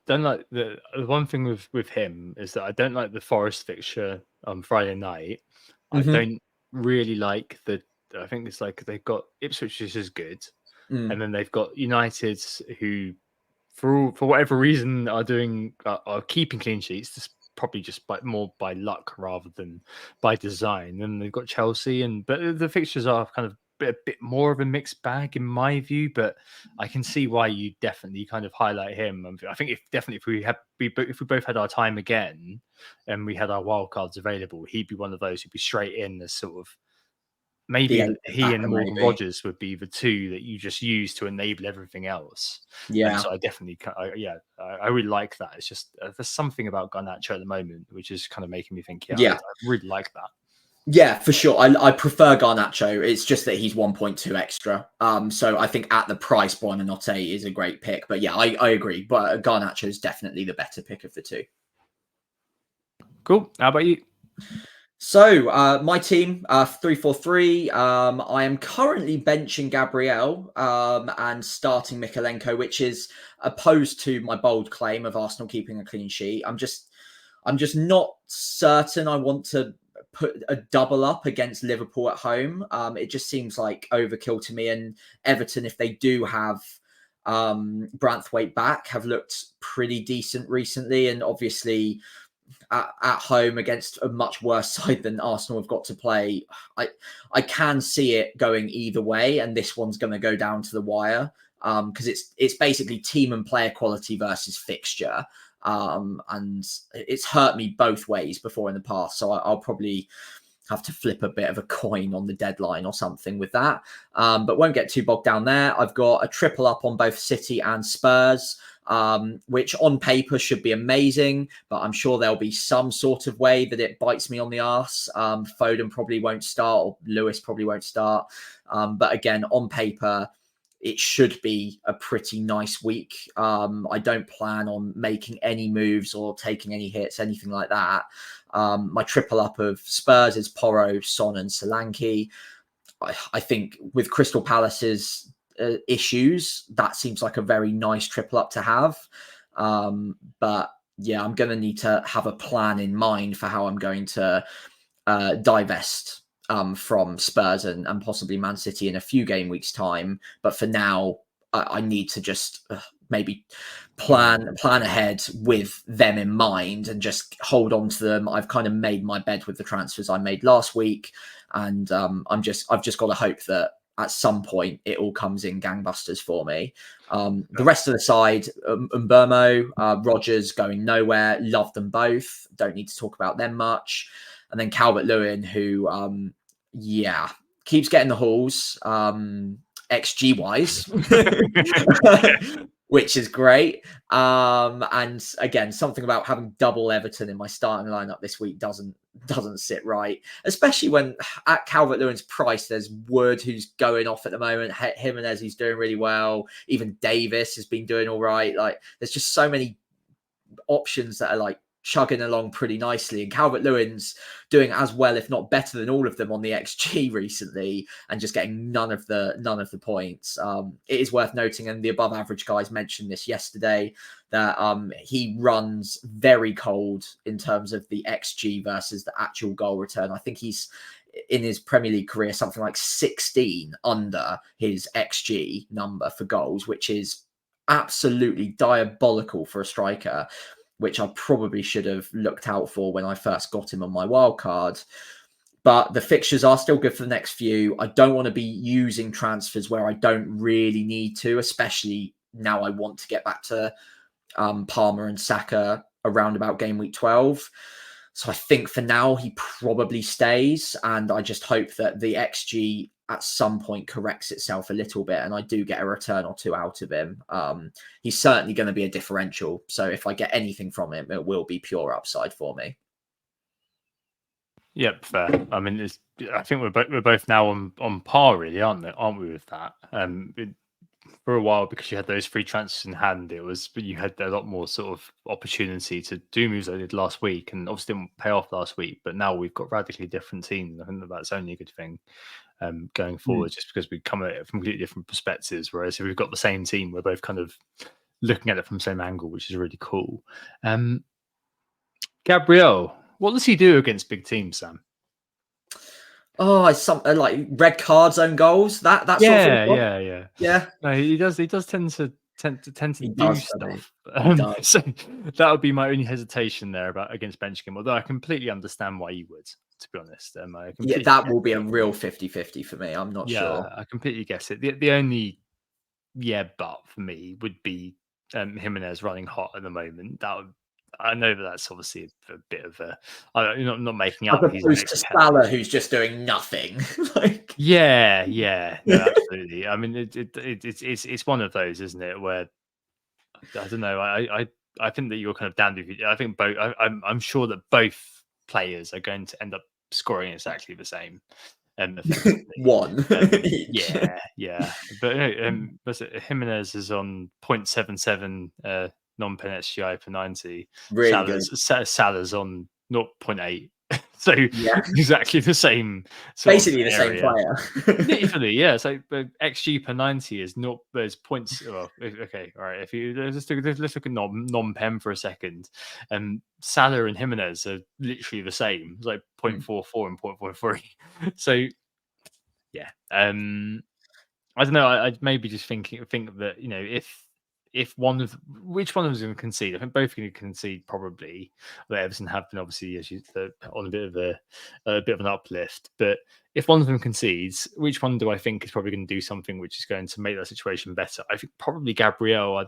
don't like the one thing with him is that I don't like the Forest fixture on Friday night. I don't really like I think it's like they've got Ipswich, which is good, and then they've got United, who for whatever reason are keeping clean sheets, probably just more by luck rather than by design. And they've got Chelsea, but the fixtures are kind of a bit more of a mixed bag in my view, but I can see why you definitely kind of highlight him. I think if we both had our time again and we had our wild cards available, he'd be one of those who'd be straight in as sort of maybe he and Morgan Rogers would be the two that you just use to enable everything else. Yeah. So I definitely, I really like that. It's just there's something about Garnacho at the moment which is kind of making me think, I really like that. Yeah, for sure. I prefer Garnacho. It's just that he's 1.2 extra. So I think at the price, Buonanotte is a great pick. But yeah, I agree. But Garnacho is definitely the better pick of the two. Cool. How about you? So my team, 3-4-3. I am currently benching Gabriel and starting Mikalenko, which is opposed to my bold claim of Arsenal keeping a clean sheet. I'm just not certain I want to put a double up against Liverpool at home. It just seems like overkill to me. And Everton, if they do have Branthwaite back, have looked pretty decent recently, and obviously at home against a much worse side than Arsenal have got to play. I can see it going either way, and this one's going to go down to the wire because it's basically team and player quality versus fixture. And it's hurt me both ways before in the past, so I'll probably have to flip a bit of a coin on the deadline or something with that, but won't get too bogged down there. I've got a triple up on both City and Spurs, which on paper should be amazing, but I'm sure there'll be some sort of way that it bites me on the arse. Foden probably won't start, or Lewis probably won't start, but again, on paper it should be a pretty nice week. I don't plan on making any moves or taking any hits, anything like that. My triple up of Spurs is Porro, Son and Solanke. I think with Crystal Palace's issues, that seems like a very nice triple up to have. But yeah, I'm going to need to have a plan in mind for how I'm going to divest from Spurs and possibly Man City in a few game weeks time. But for now, I need to just maybe plan ahead with them in mind and just hold on to them. I've kind of made my bed with the transfers I made last week, and I've just got to hope that at some point it all comes in gangbusters for me. The rest of the side, Mbermo, Rogers going nowhere. Love them both. Don't need to talk about them much. And then Calvert-Lewin, who, keeps getting the hauls, XG wise, which is great. And again, something about having double Everton in my starting lineup this week doesn't sit right, especially when at Calvert-Lewin's price, there's Wood who's going off at the moment, Jimenez who's doing really well, even Davis has been doing all right. Like, there's just so many options that are like chugging along pretty nicely, and Calvert-Lewin's doing as well, if not better than all of them on the XG recently, and just getting none of the points. It is worth noting, and the above average guys mentioned this yesterday, that he runs very cold in terms of the XG versus the actual goal return. I think he's in his Premier League career something like 16 under his XG number for goals, which is absolutely diabolical for a striker, which I probably should have looked out for when I first got him on my wild card. But the fixtures are still good for the next few. I don't want to be using transfers where I don't really need to, especially now I want to get back to Palmer and Saka around about game week 12. So I think for now he probably stays, and I just hope that the XG at some point corrects itself a little bit and I do get a return or two out of him. He's certainly going to be a differential. So if I get anything from him, it will be pure upside for me. Yep, fair. I mean, I think we're both now on par, really, aren't we, with that? For a while, because you had those free transfers in hand, you had a lot more sort of opportunity to do moves I did last week, and obviously didn't pay off last week. But now we've got radically different teams. I think that's only a good thing going forward, just because we come at it from completely different perspectives. Whereas if we've got the same team, we're both kind of looking at it from the same angle, which is really cool. Gabriel, what does he do against big teams, Sam? Oh, it's something like red cards, own goals. That sort of thing. Yeah. No, he does tend to do stuff. So that would be my only hesitation there against benching him. Although I completely understand why you would. to be honest. Yeah, that will be a real 50-50 for me. I'm not sure. I completely guess it. The only but for me would be Jimenez running hot at the moment. I know that's obviously a bit of a. I'm not making up. As opposed to Salah, who's just doing nothing. Like, no, absolutely. I mean, it's one of those, isn't it? Where I don't know. I think that you're kind of damned if you. I think both. I'm sure that both players are going to end up scoring exactly the same. One. Yeah. But Jimenez is on 0.77 non-pen SGI per 90. Really good. Salah's on 0.8. So exactly the same. Basically the same player. Literally, yeah. So XG per 90 is not. There's points. Well, okay, all right. If you let's look at non-pen for a second. Salah and Jimenez are literally the same. It's like 0.44 and 0.43. So yeah. I don't know. I'd maybe just think that if which one of them is going to concede? I think both are going to concede probably. But Everton have been obviously on a bit of an uplift. But if one of them concedes, which one do I think is probably going to do something which is going to make that situation better? I think probably Gabriel.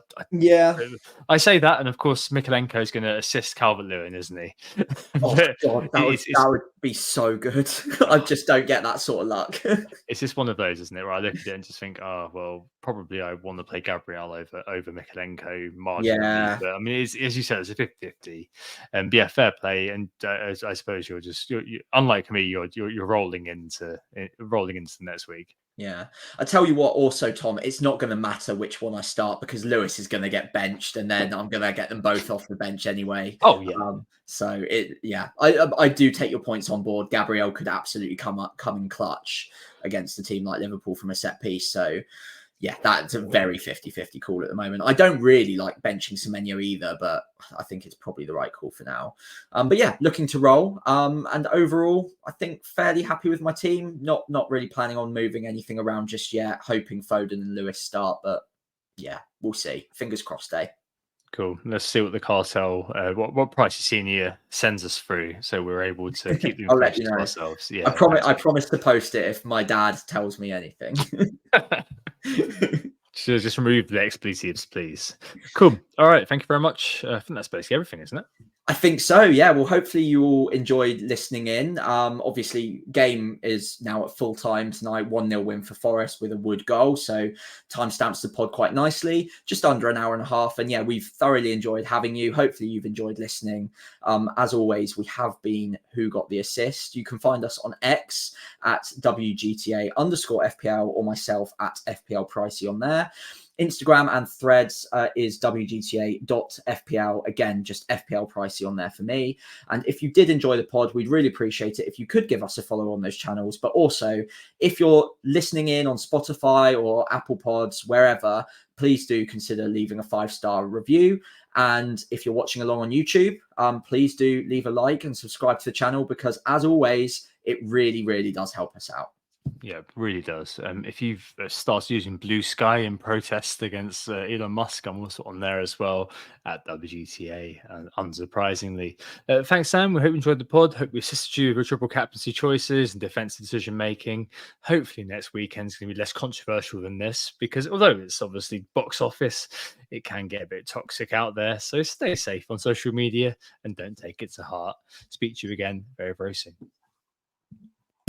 I say that, and of course Mikalenko is going to assist Calvert-Lewin, isn't he? Oh God, that would be so good. I just don't get that sort of luck. It's just one of those, isn't it? Where I look at it and just think, oh well, probably I want to play Gabriel over Mikalenko marginally. Yeah. But I mean, as you said, it's a 50-50. Yeah, fair play. And I suppose you're unlike me, you're rolling into the next week. Yeah. I tell you what, also, Tom, it's not going to matter which one I start because Lewis is going to get benched and then I'm going to get them both off the bench anyway. Oh, yeah. I do take your points on board. Gabriel could absolutely come in clutch against a team like Liverpool from a set piece. So, yeah, that's a very 50-50 call at the moment. I don't really like benching Semenyo either, but I think it's probably the right call for now. But yeah, looking to roll. And overall, I think fairly happy with my team. Not really planning on moving anything around just yet. Hoping Foden and Lewis start, but yeah, we'll see. Fingers crossed, eh? Cool. Let's see what the cartel, what Pricey Senior sends us through, so we're able to keep the information to ourselves. Yeah, I promise to post it if my dad tells me anything. Just remove the expletives, please. Cool. All right. Thank you very much. I think that's basically everything, isn't it? I think so, yeah. Well, hopefully you all enjoyed listening in. Obviously, game is now at full time tonight. 1-0 win for Forest with a Wood goal. So timestamps the pod quite nicely. Just under an hour and a half. And yeah, we've thoroughly enjoyed having you. Hopefully you've enjoyed listening. As always, we have been Who Got the Assist. You can find us on X at WGTA_FPL or myself at FPL Pricey on there. Instagram and Threads is WGTA.FPL. Again, just FPL Pricey on there for me. And if you did enjoy the pod, we'd really appreciate it if you could give us a follow on those channels. But also, if you're listening in on Spotify or Apple Pods, wherever, please do consider leaving a 5-star review. And if you're watching along on YouTube, please do leave a like and subscribe to the channel because, as always, it really, really does help us out. Yeah, it really does. If you've started using Blue Sky in protest against Elon Musk, I'm also on there as well at WGTA, unsurprisingly. Thanks, Sam. We hope you enjoyed the pod. Hope we assisted you with your triple captaincy choices and defensive decision making. Hopefully next weekend's going to be less controversial than this because although it's obviously box office, it can get a bit toxic out there. So stay safe on social media and don't take it to heart. Speak to you again very, very soon.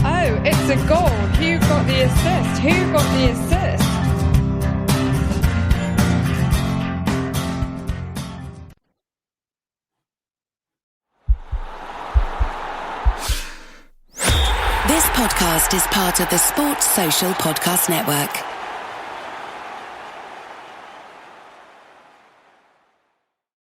Oh, it's a goal. Who got the assist? Who got the assist? This podcast is part of the Sports Social Podcast Network.